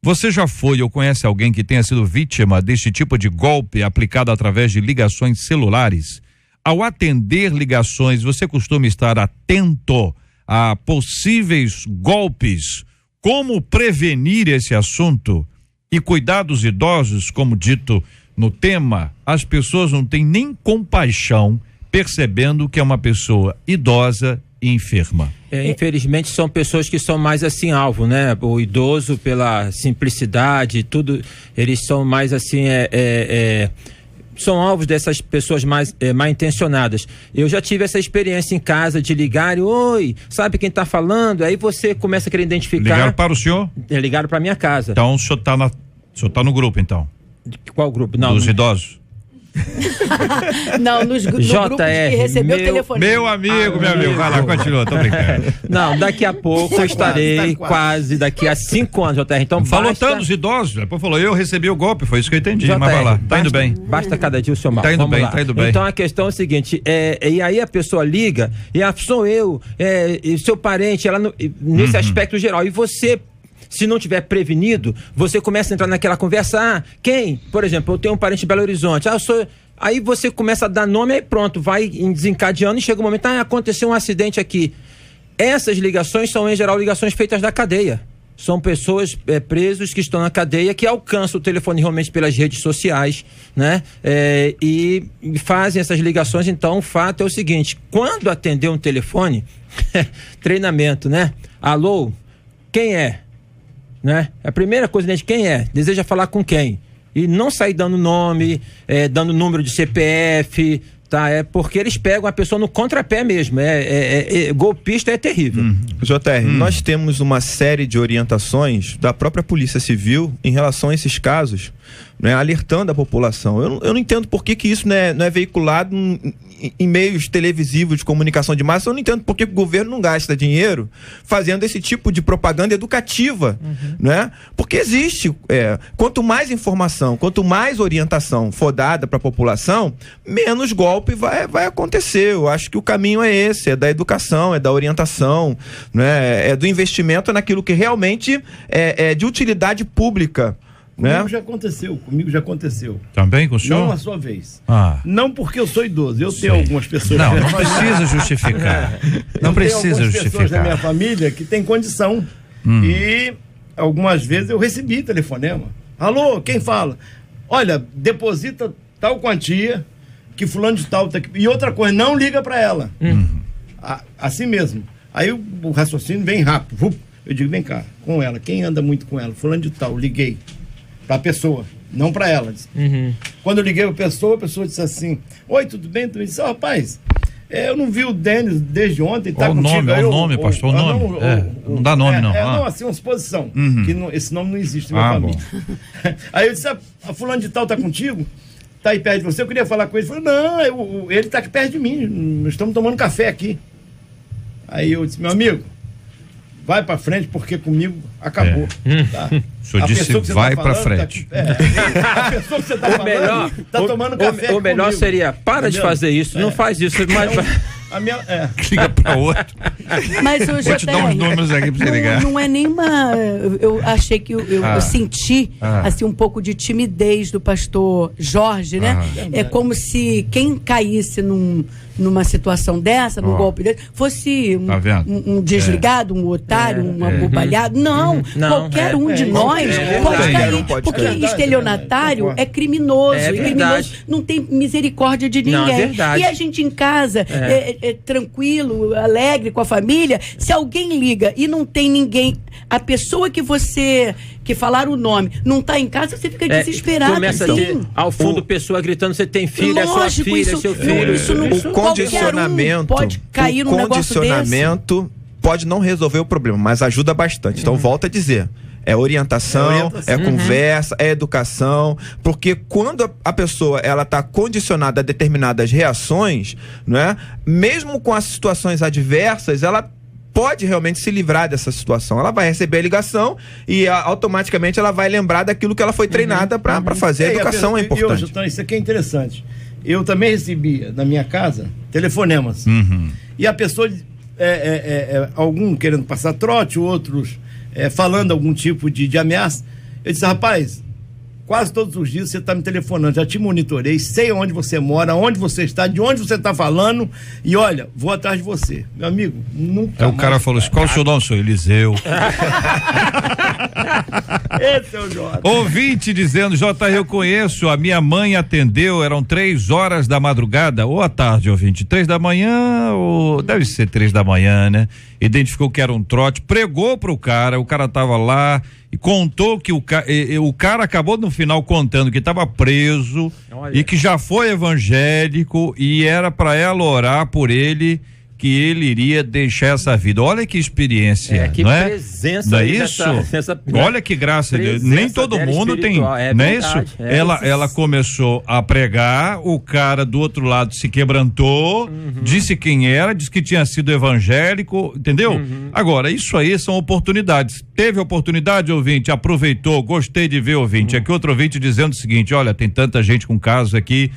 Você já foi ou conhece alguém que tenha sido vítima deste tipo de golpe aplicado através de ligações celulares? Ao atender ligações, você costuma estar atento a possíveis golpes? Como prevenir esse assunto? E cuidar dos idosos, como dito no tema, as pessoas não têm nem compaixão, percebendo que é uma pessoa idosa e enferma. Infelizmente são pessoas que são mais assim alvo, né? O idoso, pela simplicidade, tudo, eles são mais assim, são alvos dessas pessoas mais mal intencionadas. Eu já tive essa experiência em casa de ligar e, oi, sabe quem tá falando? Aí você começa a querer identificar. Ligaram para o senhor? Ligaram para minha casa. Então o senhor tá no grupo, então? Qual grupo? Não, dos idosos? Não, no grupo que recebeu o telefone. Meu amigo, vai lá, continua, tô brincando. Não, daqui a pouco eu estarei quase daqui a 5 anos, JR. Então falou tanto dos idosos, depois falou, eu recebi o golpe, foi isso que eu entendi, JR, mas vai lá, tá indo bem. Basta cada dia o seu mal. Tá indo bem, tá indo bem. Então a questão é o seguinte, e aí a pessoa liga, e sou eu, e seu parente, ela nesse aspecto geral, e você, se não tiver prevenido, você começa a entrar naquela conversa, quem? Por exemplo, eu tenho um parente em Belo Horizonte, eu sou... Aí você começa a dar nome, aí pronto, vai desencadeando e chega um momento, aconteceu um acidente aqui. Essas ligações são, em geral, ligações feitas da cadeia. São pessoas presos que estão na cadeia, que alcançam o telefone realmente pelas redes sociais, né? E fazem essas ligações. Então, o fato é o seguinte, quando atender um telefone, treinamento, né? Alô, quem é? Né? A primeira coisa, né, de quem é? Deseja falar com quem? E não sair dando nome, dando número de CPF, tá? É porque eles pegam a pessoa no contrapé mesmo. Golpista é terrível. JR, nós temos uma série de orientações da própria Polícia Civil em relação a esses casos, né, alertando a população. Eu não entendo por que isso não é veiculado em meios televisivos de comunicação de massa. Eu não entendo por que o governo não gasta dinheiro fazendo esse tipo de propaganda educativa, né? Porque existe, quanto mais informação, quanto mais orientação for dada para a população, menos golpe vai acontecer. Eu acho que o caminho é esse, é da educação, é da orientação, né? É do investimento naquilo que realmente é de utilidade pública. Comigo já aconteceu. Também com o senhor? Não a sua vez. Não porque eu sou idoso, eu tenho algumas pessoas... Não precisa justificar. Não precisa justificar. Pessoas da minha família que têm condição. E algumas vezes eu recebi telefonema. Alô, quem fala? Olha, deposita tal quantia que fulano de tal tá aqui. E outra coisa, não liga para ela. Assim mesmo. Aí o raciocínio vem rápido. Eu digo, vem cá, com ela. Quem anda muito com ela? Fulano de tal, liguei. Para a pessoa, não para ela. Quando eu liguei para a pessoa disse assim, oi, tudo bem? Tu disse, rapaz, eu não vi o Denis desde ontem, tá contigo. Olha o nome, pastor, o nome. Não dá nome, não. Não, assim, uma suposição, que esse nome não existe na minha família. Aí eu disse, a fulano de tal tá contigo? Tá aí perto de você? Eu queria falar com ele. Ele falou, não, ele tá aqui perto de mim, nós estamos tomando café aqui. Aí eu disse, meu amigo, vai pra frente, porque comigo acabou. Tá? O senhor disse vai pra frente. A pessoa que você tá falando tá tomando café O melhor comigo. Seria, de fazer isso, não faz isso. Mas... Liga pra outro. Mas eu já vou te dar uns números aqui pra você ligar. Não é nenhuma... Eu achei que eu senti assim, um pouco de timidez do pastor Jorge, né? É como se quem caísse numa situação dessa, num golpe desse, fosse um desligado, um otário, um abobalhado. Não, qualquer um de nós pode cair. Porque estelionatário é criminoso. E criminoso não tem misericórdia de ninguém. E a gente em casa, tranquilo, alegre com a família, se alguém liga e não tem ninguém, a pessoa que falar o nome não está em casa, você fica desesperado. Começa a ter ao fundo pessoa gritando, você tem filho, é sua filha, é seu filho. O condicionamento pode cair num negócio desse. Pode não resolver o problema, mas ajuda bastante. Então, volto a dizer, é orientação, é conversa, é educação, porque quando a pessoa ela está condicionada a determinadas reações, né, mesmo com as situações adversas, ela pode realmente se livrar dessa situação. Ela vai receber a ligação e automaticamente ela vai lembrar daquilo que ela foi treinada para fazer. A educação é importante. Isso aqui é interessante. Eu também recebia na minha casa telefonemas. E a pessoa, algum querendo passar trote, outros falando algum tipo de ameaça. Eu disse, rapaz, quase todos os dias você está me telefonando, já te monitorei, sei onde você mora, onde você está, de onde você está falando, e olha, vou atrás de você. Meu amigo, nunca o cara falou assim, qual é o seu nome? Sou Eliseu. Esse é o Jota. Ouvinte dizendo, Jota, eu conheço, a minha mãe atendeu, eram 3h da madrugada, ou à tarde, ouvinte, 3 da manhã, ou deve ser 3 da manhã, né? Identificou que era um trote, pregou pro cara, o cara tava lá e contou que o cara acabou no final contando que estava preso. Olha. E que já foi evangélico e era para ela orar por ele, que ele iria deixar essa vida. Olha que experiência, que não é? Presença, não é isso? Olha que graça de Deus. Nem todo mundo tem, não é isso? Ela começou a pregar, o cara do outro lado se quebrantou, disse quem era, disse que tinha sido evangélico, entendeu? Agora, isso aí são oportunidades. Teve oportunidade, ouvinte, aproveitou, gostei de ver, ouvinte. Aqui outro ouvinte dizendo o seguinte, olha, tem tanta gente com casos aqui,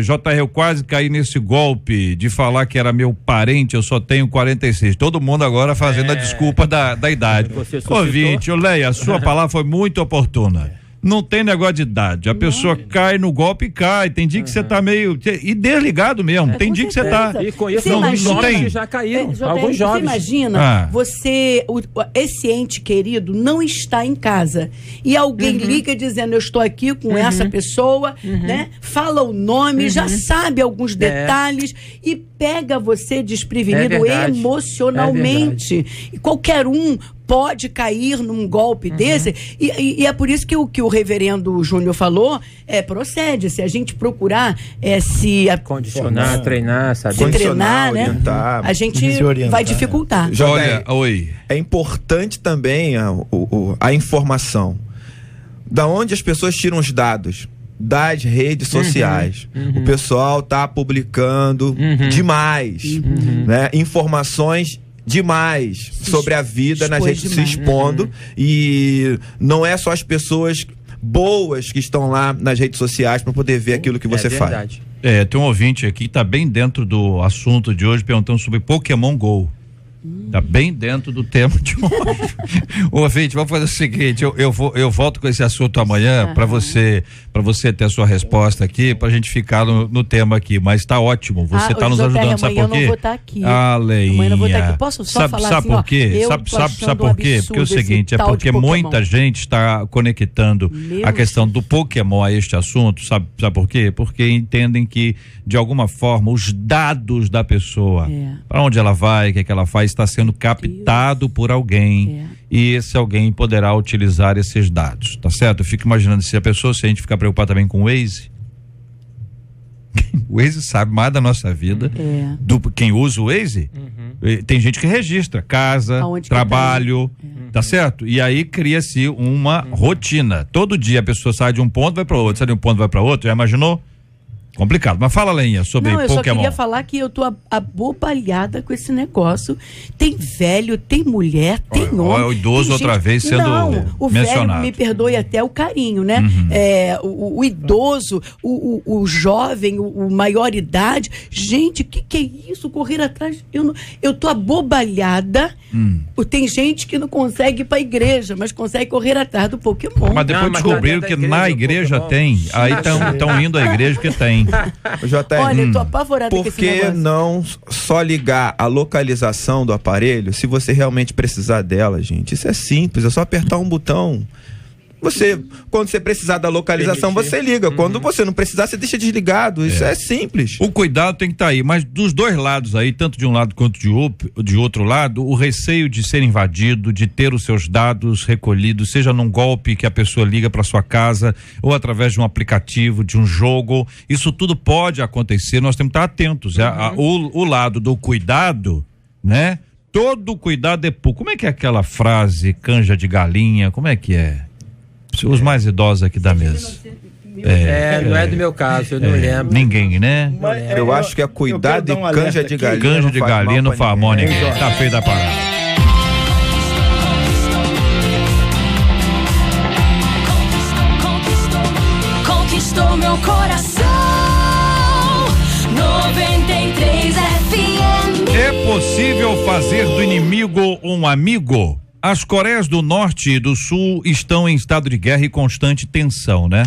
JR, eu quase caí nesse golpe de falar que era meu parente, eu só tenho 46. Todo mundo agora fazendo a desculpa da idade. Ouvinte, Leia, a sua palavra foi muito oportuna. Não tem negócio de idade. A pessoa cai no golpe e cai. Tem dia que você tá meio. E desligado mesmo. Tem dia que você tá. E conheço alguns jovens que já caíram. Alguns jovens. Você imagina, esse ente querido não está em casa. E alguém liga dizendo, eu estou aqui com essa pessoa, né? Fala o nome, já sabe alguns detalhes e pega você desprevenido emocionalmente. E qualquer um pode cair num golpe desse, e é por isso que o reverendo Júnior falou, procede, se a gente procurar se condicionar, treinar, saber. Se treinar, né? Orientar, a gente vai dificultar. Olha, oi. É importante também a informação. Da onde as pessoas tiram os dados? Das redes sociais. O pessoal tá publicando demais, né? Informações demais sobre a vida na gente se expondo, e não é só as pessoas boas que estão lá nas redes sociais para poder ver aquilo que você faz. Tem um ouvinte aqui que tá bem dentro do assunto de hoje, perguntando sobre Pokémon GO. Tá bem dentro do tema de hoje. Ouvinte, vamos fazer o seguinte, eu volto com esse assunto amanhã para você ter a sua resposta aqui, pra gente ficar no tema aqui, mas tá ótimo, você tá nos ajudando, sabe por quê? Amanhã eu não vou estar aqui. Leinha. Não vou estar aqui. Posso só falar sabe por quê? Sabe por quê? Porque é o seguinte, porque muita gente está conectando a questão do Pokémon a este assunto, sabe por quê? Porque entendem que, de alguma forma, os dados da pessoa, para onde ela vai, o que ela faz, está sendo captado por alguém, e esse alguém poderá utilizar esses dados, tá certo? Eu fico imaginando se a gente ficar preocupado também com o Waze. O Waze sabe mais da nossa vida, quem usa o Waze, tem gente que registra casa, trabalho, tá certo? E aí cria-se uma rotina, todo dia a pessoa sai de um ponto, vai para outro, sai de um ponto, vai para outro, já imaginou? Complicado, mas fala, Leinha, sobre Pokémon. Eu só queria falar que eu tô abobalhada com esse negócio. Tem velho, tem mulher, tem homem. O idoso outra vez sendo o mencionado. Velho, me perdoe até o carinho, né? O idoso, o jovem, o maior idade. Gente, que é isso? Correr atrás. Eu tô abobalhada. Tem gente que não consegue ir pra igreja, mas consegue correr atrás do Pokémon. Mas depois descobriram que na igreja tem. Aí estão indo à igreja que tem. Olha, eu tô apavorada com esse negócio. Por que não só ligar a localização do aparelho se você realmente precisar dela, gente? Isso é simples, é só apertar um botão. Quando você precisar da localização, você liga. Quando você não precisar, você deixa desligado. Isso é simples. O cuidado tem que estar aí, mas dos dois lados aí, tanto de um lado quanto de outro lado, o receio de ser invadido, de ter os seus dados recolhidos, seja num golpe que a pessoa liga para sua casa, ou através de um aplicativo, de um jogo, isso tudo pode acontecer, nós temos que estar atentos. O lado do cuidado, né? Todo cuidado é pouco. Como é que é aquela frase, canja de galinha, como é que é? Os mais idosos aqui da mesa. Não é do meu caso, eu não lembro. Ninguém, né? Eu acho que é cuidado e canja de galinha. Canja de galinha não faz mal ninguém. Tá feio da parada. Conquistou meu coração. 93 possível fazer do inimigo um amigo? As Coreias do Norte e do Sul estão em estado de guerra e constante tensão, né?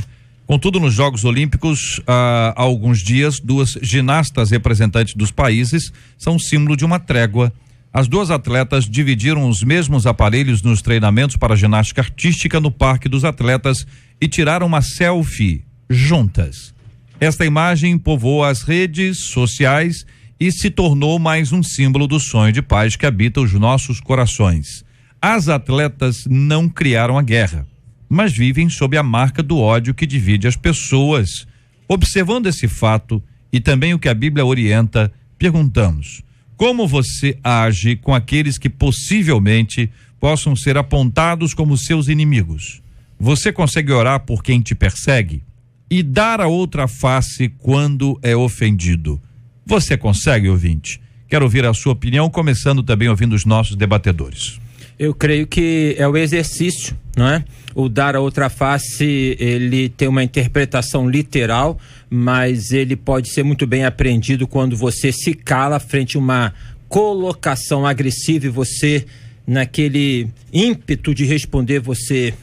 Contudo, nos Jogos Olímpicos, há alguns dias, duas ginastas representantes dos países são símbolo de uma trégua. As duas atletas dividiram os mesmos aparelhos nos treinamentos para ginástica artística no Parque dos Atletas e tiraram uma selfie juntas. Esta imagem povoou as redes sociais e se tornou mais um símbolo do sonho de paz que habita os nossos corações. As atletas não criaram a guerra, mas vivem sob a marca do ódio que divide as pessoas. Observando esse fato e também o que a Bíblia orienta, perguntamos: como você age com aqueles que possivelmente possam ser apontados como seus inimigos? Você consegue orar por quem te persegue e dar a outra face quando é ofendido? Você consegue, ouvinte? Quero ouvir a sua opinião, começando também ouvindo os nossos debatedores. Eu creio que é o exercício, não é? O dar a outra face, ele tem uma interpretação literal, mas ele pode ser muito bem apreendido quando você se cala frente a uma colocação agressiva e você, naquele ímpeto de responder, você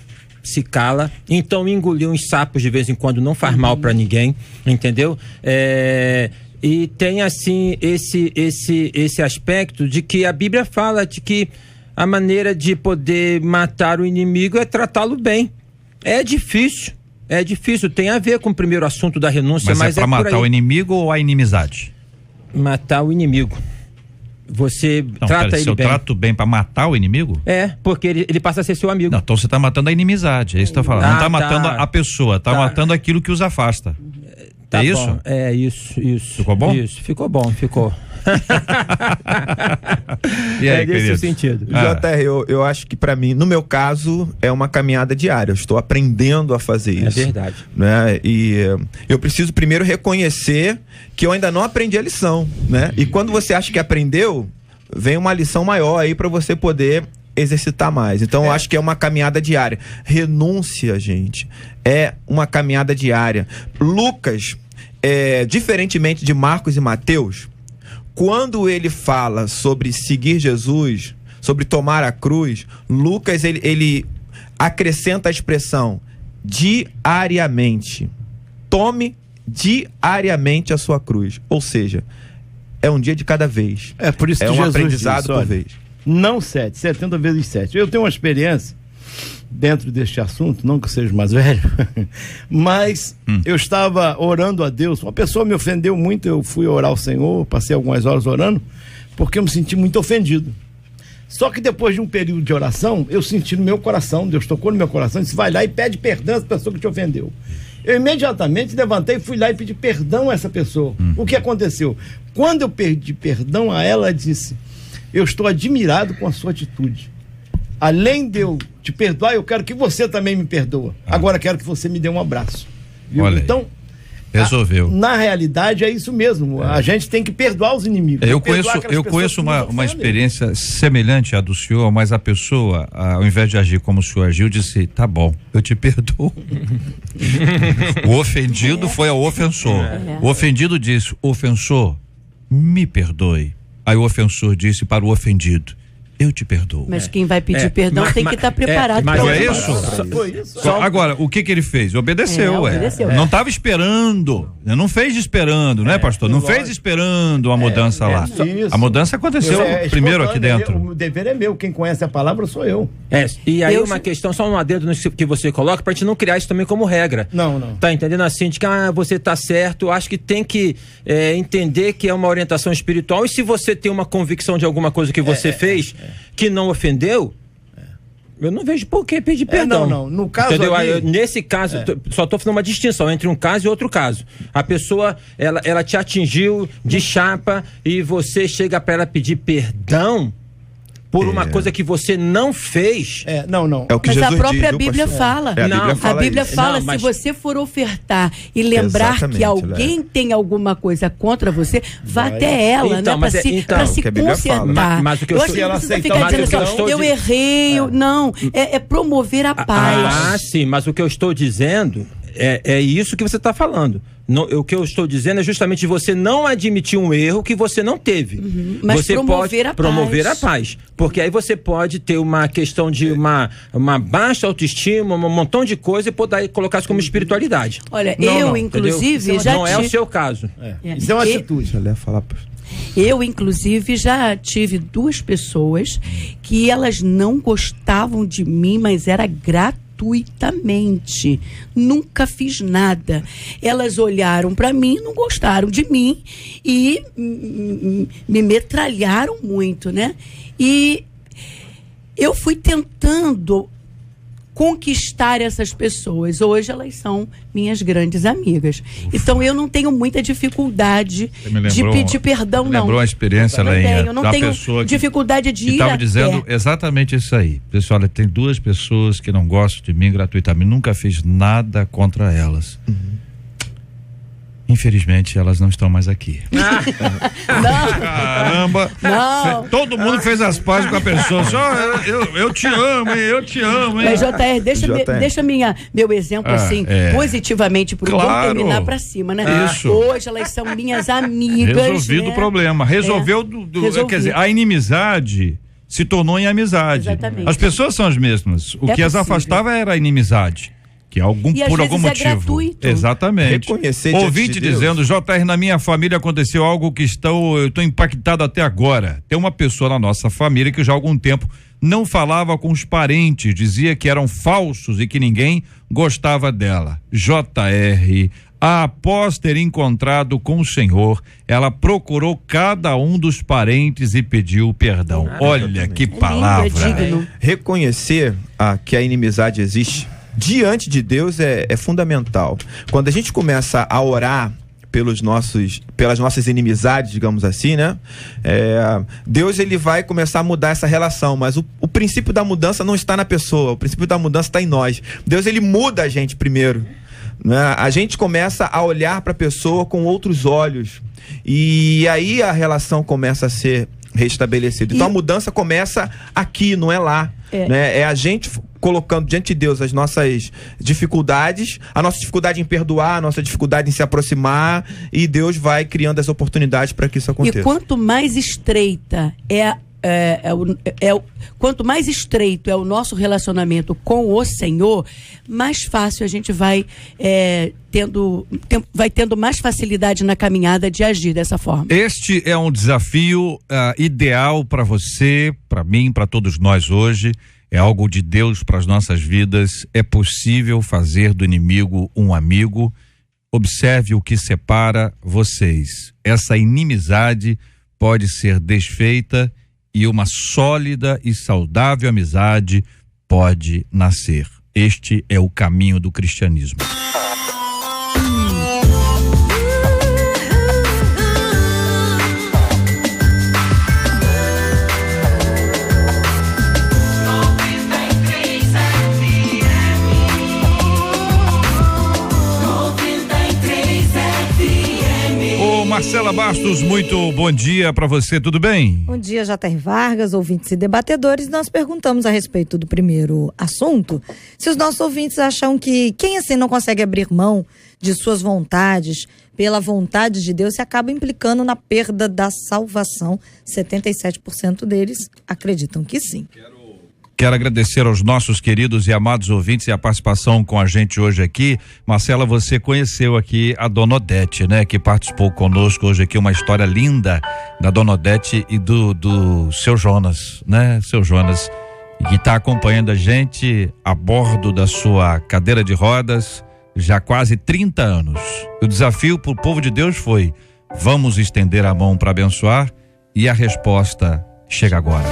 se cala. Então, engolir uns sapos de vez em quando não faz mal para ninguém, entendeu? E tem assim esse aspecto de que a Bíblia fala de que a maneira de poder matar o inimigo é tratá-lo bem. É difícil, tem a ver com o primeiro assunto da renúncia, mas é para matar o inimigo ou a inimizade? Matar o inimigo. Você trata ele bem. Se eu trato bem para matar o inimigo? Porque ele passa a ser seu amigo. Não, então você está matando a inimizade, é isso que eu tô falando. Não está matando a pessoa, está matando aquilo que os afasta. Tá isso? Bom. Isso. Ficou bom? Isso, ficou bom. E aí, nesse sentido. JR, eu acho que para mim, no meu caso, é uma caminhada diária. Eu estou aprendendo a fazer isso. É verdade. Né? E eu preciso primeiro reconhecer que eu ainda não aprendi a lição, né? E quando você acha que aprendeu, vem uma lição maior aí para você poder exercitar mais. Então eu acho que é uma caminhada diária. Renúncia, gente, é uma caminhada diária. Lucas, diferentemente de Marcos e Mateus, quando ele fala sobre seguir Jesus, sobre tomar a cruz, Lucas ele acrescenta a expressão diariamente. Tome diariamente a sua cruz. Ou seja, é um dia de cada vez. É por isso que Jesus Jesus aprendizado disse, por vez. Não 70 vezes 7. Eu tenho uma experiência dentro deste assunto, não que eu seja mais velho, mas eu estava orando a Deus. Uma pessoa me ofendeu muito, eu fui orar ao Senhor, passei algumas horas orando, porque eu me senti muito ofendido. Só que depois de um período de oração, eu senti no meu coração, Deus tocou no meu coração, disse: vai lá e pede perdão a essa pessoa que te ofendeu. Eu imediatamente levantei, fui lá e pedi perdão a essa pessoa. O que aconteceu? Quando eu pedi perdão a ela, ela disse: eu estou admirado com a sua atitude. Além de eu te perdoar, eu quero que você também me perdoa. Agora quero que você me dê um abraço. Viu? Olha aí. Então, resolveu. Na realidade é isso mesmo. A gente tem que perdoar os inimigos. Eu conheço uma experiência semelhante à do senhor, mas a pessoa, ao invés de agir como o senhor agiu, disse: tá bom, eu te perdoo. O ofendido foi ao ofensor. O ofendido disse: ofensor, me perdoe. Aí o ofensor disse para o ofendido: eu te perdoo. Mas quem vai pedir perdão tem que estar preparado. Mas é isso? Agora, o que ele fez? Obedeceu. Não estava esperando. Não fez esperando, né, pastor? Não fez esperando a mudança lá. A mudança aconteceu primeiro aqui dentro. O dever é meu. Quem conhece a palavra sou eu. E aí uma questão, só um adendo que você coloca, pra gente não criar isso também como regra. Não. Tá entendendo assim? De que você tá certo. Acho que tem que entender que é uma orientação espiritual. E se você tem uma convicção de alguma coisa que você fez que não ofendeu, eu não vejo por que pedir perdão. Não. No caso nesse caso, só estou fazendo uma distinção entre um caso e outro caso. A pessoa, ela te atingiu de chapa e você chega para ela pedir perdão por uma coisa que você não fez. Não. É o que mas Jesus a própria diz, Bíblia fala. A Bíblia fala, se você for ofertar e lembrar que alguém tem alguma coisa contra você, vá até ela, então, né? Para se consertar. Mas o que eu acho que não precisa ficar dizendo assim: eu errei. Não, é promover a paz. Sim, mas o que eu estou dizendo é isso que você está falando. O que eu estou dizendo é justamente você não admitir um erro que você não teve. Mas você promover pode a promover paz. a paz. Porque aí você pode ter uma questão de uma baixa autoestima, um montão de coisa e poder colocar isso como espiritualidade. Olha, Não, inclusive, entendeu? Não é o seu caso. Isso é uma atitude. Deixa eu falar. Eu, inclusive, já tive 2 pessoas que elas não gostavam de mim, mas era gratuitamente. Nunca fiz nada. Elas olharam para mim, não gostaram de mim e me metralharam muito, né? E eu fui tentando conquistar essas pessoas. Hoje elas são minhas grandes amigas. Então eu não tenho muita dificuldade de pedir perdão, não. Lembrou a experiência, Leinha? Eu não tenho dificuldade de ir estava até. dizendo exatamente isso aí. Pessoal, olha, tem 2 pessoas que não gostam de mim gratuitamente. Nunca fiz nada contra elas. Infelizmente, elas não estão mais aqui. Caramba! Não. Todo mundo fez as pazes com a pessoa. Só eu te amo, hein? Eu te amo, hein? Mas, JR, deixa meu exemplo positivamente pro bom terminar pra cima, né? Isso. Hoje elas são minhas amigas. Resolvido o problema. Resolveu quer dizer, a inimizade se tornou em amizade. Exatamente. As pessoas são as mesmas. O que as afastava era a inimizade. Que por algum motivo. Gratuito. Exatamente. Reconhecer Ouvinte dizendo, JR, na minha família aconteceu algo que eu estou impactado até agora. Tem uma pessoa na nossa família que já há algum tempo não falava com os parentes, dizia que eram falsos e que ninguém gostava dela. JR, após ter encontrado com o Senhor, ela procurou cada um dos parentes e pediu perdão. Olha que palavra. Digno. Reconhecer que a inimizade existe diante de Deus é fundamental. Quando a gente começa a orar pelas nossas inimizades, digamos assim, né? Deus, ele vai começar a mudar essa relação, mas o princípio da mudança não está na pessoa, o princípio da mudança está em nós. Deus, ele muda a gente primeiro, né? A gente começa a olhar para a pessoa com outros olhos e aí a relação começa a ser restabelecida. Então a mudança começa aqui, não é lá. Né? É a gente colocando diante de Deus as nossas dificuldades, a nossa dificuldade em perdoar, a nossa dificuldade em se aproximar, e Deus vai criando as oportunidades para que isso aconteça. E quanto mais estreita quanto mais estreito é o nosso relacionamento com o Senhor, mais fácil a gente vai tendo mais facilidade na caminhada de agir dessa forma. Este é um desafio ideal para você, para mim, para todos nós hoje. É algo de Deus para as nossas vidas. É possível fazer do inimigo um amigo. Observe o que separa vocês. Essa inimizade pode ser desfeita e uma sólida e saudável amizade pode nascer. Este é o caminho do cristianismo. Marcela Bastos, muito bom dia para você, tudo bem? Bom dia, J.R. Vargas, ouvintes e debatedores. Nós perguntamos a respeito do primeiro assunto, se os nossos ouvintes acham que quem assim não consegue abrir mão de suas vontades pela vontade de Deus se acaba implicando na perda da salvação. 77% deles acreditam que sim. Quero agradecer aos nossos queridos e amados ouvintes e a participação com a gente hoje aqui. Marcela, você conheceu aqui a Dona Odete, né? Que participou conosco hoje aqui, uma história linda da Dona Odete e do seu Jonas, né? Seu Jonas, que está acompanhando a gente a bordo da sua cadeira de rodas já há quase 30 anos. O desafio para o povo de Deus foi: vamos estender a mão para abençoar, e a resposta chega agora.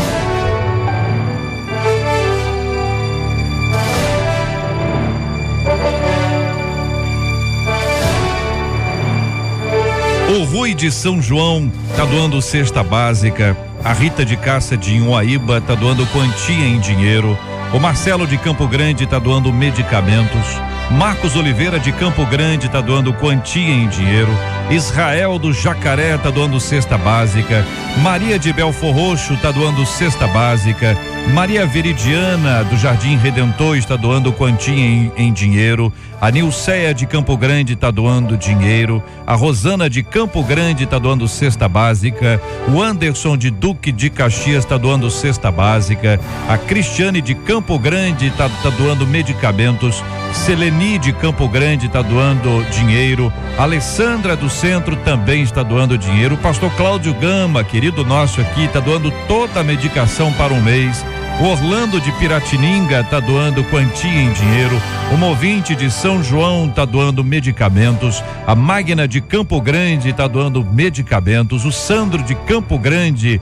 O Rui de São João tá doando cesta básica, a Rita de Cássia de Inhuaíba tá doando quantia em dinheiro, o Marcelo de Campo Grande tá doando medicamentos, Marcos Oliveira de Campo Grande tá doando quantia em dinheiro. Israel do Jacaré tá doando cesta básica. Maria de Belfor Roxo tá doando cesta básica. Maria Veridiana do Jardim Redentor está doando quantia em dinheiro. A Nilceia de Campo Grande está doando dinheiro. A Rosana de Campo Grande está doando cesta básica. O Anderson de Duque de Caxias está doando cesta básica. A Cristiane de Campo Grande está doando medicamentos. Seleni de Campo Grande está doando dinheiro. A Alessandra do Centro também está doando dinheiro. O pastor Cláudio Gama, querido nosso aqui, está doando toda a medicação para um mês. O Orlando de Piratininga está doando quantia em dinheiro. O Movinte de São João está doando medicamentos. A Magna de Campo Grande está doando medicamentos. O Sandro de Campo Grande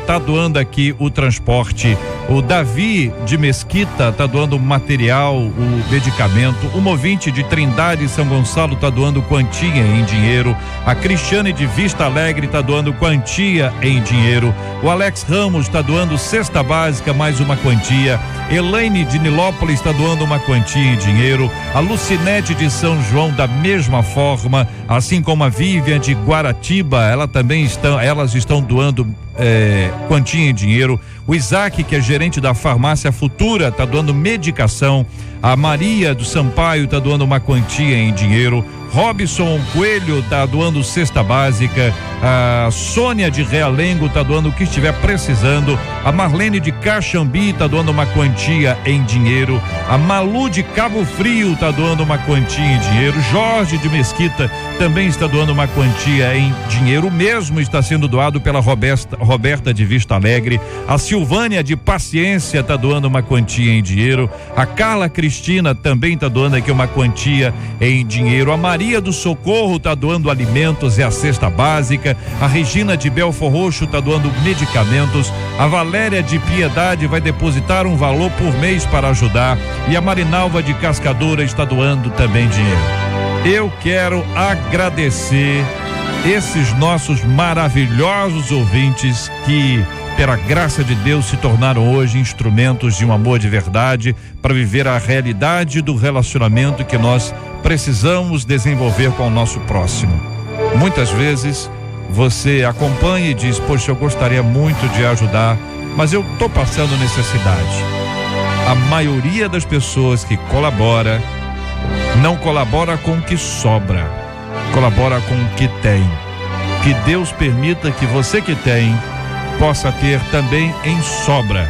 está doando aqui o transporte. O Davi de Mesquita está doando material, o medicamento. O Movinte de Trindade e São Gonçalo está doando quantia em dinheiro. A Cristiane de Vista Alegre está doando quantia em dinheiro. O Alex Ramos está doando cesta básica mais uma quantia. Elaine de Nilópolis está doando uma quantia em dinheiro. A Lucinete de São João da mesma forma, assim como a Vivian de Guaratiba, elas estão doando quantia em dinheiro. O Isaac, que é gerente da farmácia Futura, está doando medicação. A Maria do Sampaio está doando uma quantia em dinheiro. Robson Coelho está doando cesta básica. A Sônia de Realengo está doando o que estiver precisando. A Marlene de Caxambi está doando uma quantia em dinheiro. A Malu de Cabo Frio está doando uma quantia em dinheiro. Jorge de Mesquita também está doando uma quantia em dinheiro. O mesmo está sendo doado pela Roberta de Vista Alegre. A Silvânia de Paciência está doando uma quantia em dinheiro. A Carla Cristina também está doando aqui uma quantia em dinheiro. A Maria do Socorro está doando alimentos e a cesta básica. A Regina de Belfor Roxo está doando medicamentos. A Valéria de Piedade vai depositar um valor por mês para ajudar. E a Marinalva de Cascadura está doando também dinheiro. Eu quero agradecer esses nossos maravilhosos ouvintes que, pela graça de Deus, se tornaram hoje instrumentos de um amor de verdade para viver a realidade do relacionamento que nós precisamos desenvolver com o nosso próximo. Muitas vezes você acompanha e diz: poxa, eu gostaria muito de ajudar, mas eu estou passando necessidade. A maioria das pessoas que colabora não colabora com o que sobra, colabora com o que tem. Que Deus permita que você que tem possa ter também em sobra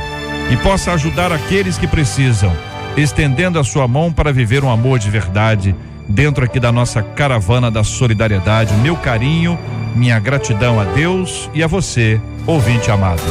e possa ajudar aqueles que precisam, estendendo a sua mão para viver um amor de verdade dentro aqui da nossa caravana da solidariedade. Meu carinho, minha gratidão a Deus e a você, ouvinte amado.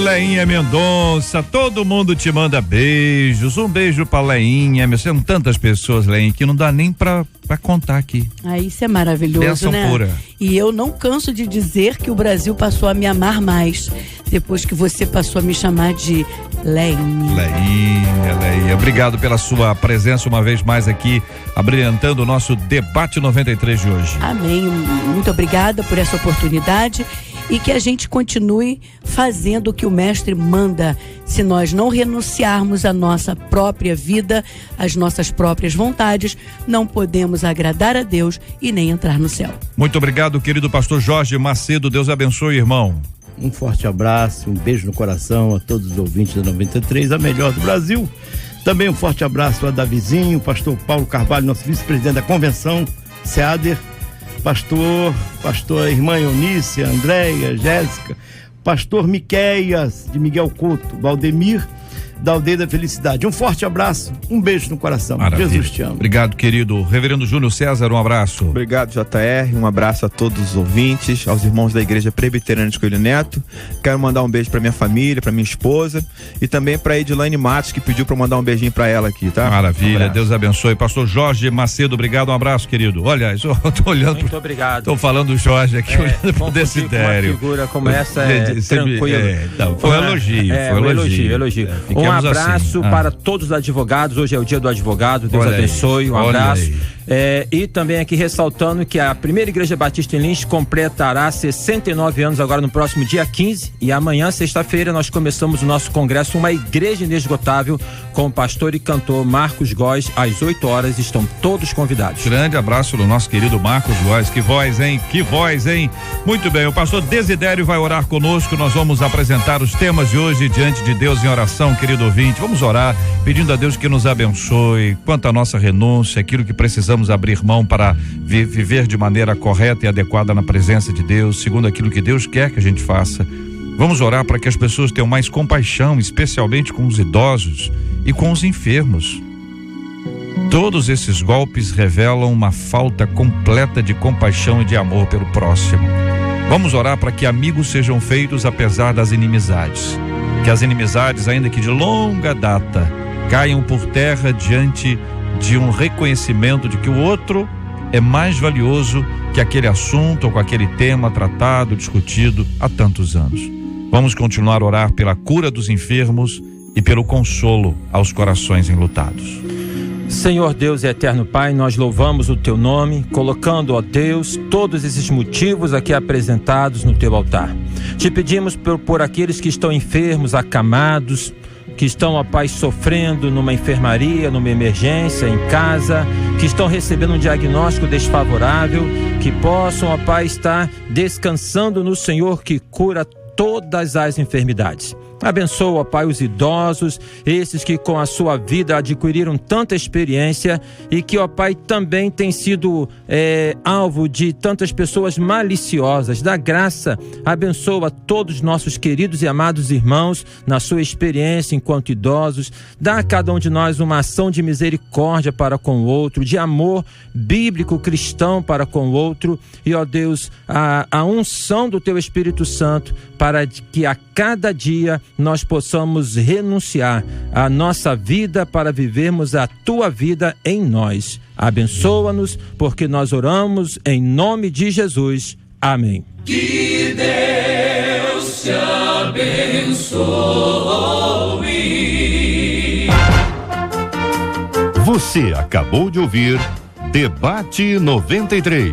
Leinha Mendonça, todo mundo te manda beijos. Um beijo pra Leinha. São tantas pessoas, Leinha, que não dá nem pra contar aqui. Isso é maravilhoso, Bênção né? pura. E eu não canso de dizer que o Brasil passou a me amar mais depois que você passou a me chamar de Leinha. Leinha. Obrigado pela sua presença uma vez mais aqui, abrilhantando o nosso Debate 93 de hoje. Amém. Muito obrigada por essa oportunidade. E que a gente continue fazendo o que o mestre manda. Se nós não renunciarmos à nossa própria vida, às nossas próprias vontades, não podemos agradar a Deus e nem entrar no céu. Muito obrigado, querido pastor Jorge Macedo. Deus abençoe, irmão. Um forte abraço, um beijo no coração a todos os ouvintes da 93, a melhor do Brasil. Também um forte abraço a Davizinho, pastor Paulo Carvalho, nosso vice-presidente da convenção, SEADER, pastor irmã Eunice, Andréia, Jéssica, pastor Miqueias, de Miguel Couto, Valdemir, da Aldeia da Felicidade. Um forte abraço, um beijo no coração. Maravilha. Jesus te ama. Obrigado, querido. Reverendo Júnior César, um abraço. Obrigado, JR. Um abraço a todos os ouvintes, aos irmãos da Igreja Presbiteriana de Coelho Neto. Quero mandar um beijo pra minha família, pra minha esposa e também pra Edilane Matos, que pediu pra mandar um beijinho pra ela aqui, tá? Maravilha, Deus abençoe. Pastor Jorge Macedo, obrigado, um abraço, querido. Olha, eu tô olhando. Muito obrigado. Tô falando do Jorge aqui, olhando pro Desidério. Uma figura como essa tranquila. Foi um elogio, foi um elogio. Elogio. Fique Queremos abraço para todos os advogados. Hoje é o dia do advogado. Deus abençoe. Um abraço. E também aqui ressaltando que a Primeira Igreja Batista em Lins completará 69 anos agora no próximo dia 15. E amanhã, sexta-feira, nós começamos o nosso congresso, Uma Igreja Inesgotável, com o pastor e cantor Marcos Góes, às 8 horas. Estão todos convidados. Grande abraço do nosso querido Marcos Góes. Que voz, hein? Que voz, hein? Muito bem, o pastor Desidério vai orar conosco. Nós vamos apresentar os temas de hoje diante de Deus em oração, querido ouvinte. Vamos orar, pedindo a Deus que nos abençoe quanto à nossa renúncia, aquilo que precisamos abrir mão para viver de maneira correta e adequada na presença de Deus, segundo aquilo que Deus quer que a gente faça. Vamos orar para que as pessoas tenham mais compaixão, especialmente com os idosos e com os enfermos. Todos esses golpes revelam uma falta completa de compaixão e de amor pelo próximo. Vamos orar para que amigos sejam feitos apesar das inimizades. Que as inimizades, ainda que de longa data, caiam por terra diante de um reconhecimento de que o outro é mais valioso que aquele assunto ou com aquele tema tratado, discutido há tantos anos. Vamos continuar a orar pela cura dos enfermos e pelo consolo aos corações enlutados. Senhor Deus e eterno Pai, nós louvamos o teu nome, colocando, ó Deus, todos esses motivos aqui apresentados no teu altar. Te pedimos por aqueles que estão enfermos, acamados, que estão, ó Pai, sofrendo numa enfermaria, numa emergência, em casa, que estão recebendo um diagnóstico desfavorável, que possam, ó Pai, estar descansando no Senhor que cura todas as enfermidades. Abençoa, ó Pai, os idosos, esses que com a sua vida adquiriram tanta experiência e que, ó Pai, também têm sido alvo de tantas pessoas maliciosas. Dá graça, abençoa todos os nossos queridos e amados irmãos na sua experiência enquanto idosos. Dá a cada um de nós uma ação de misericórdia para com o outro, de amor bíblico cristão para com o outro. E, ó Deus, a unção do Teu Espírito Santo para que a cada dia nós possamos renunciar à nossa vida para vivermos a Tua vida em nós. Abençoa-nos, porque nós oramos em nome de Jesus. Amém. Que Deus te abençoe. Você acabou de ouvir Debate 93.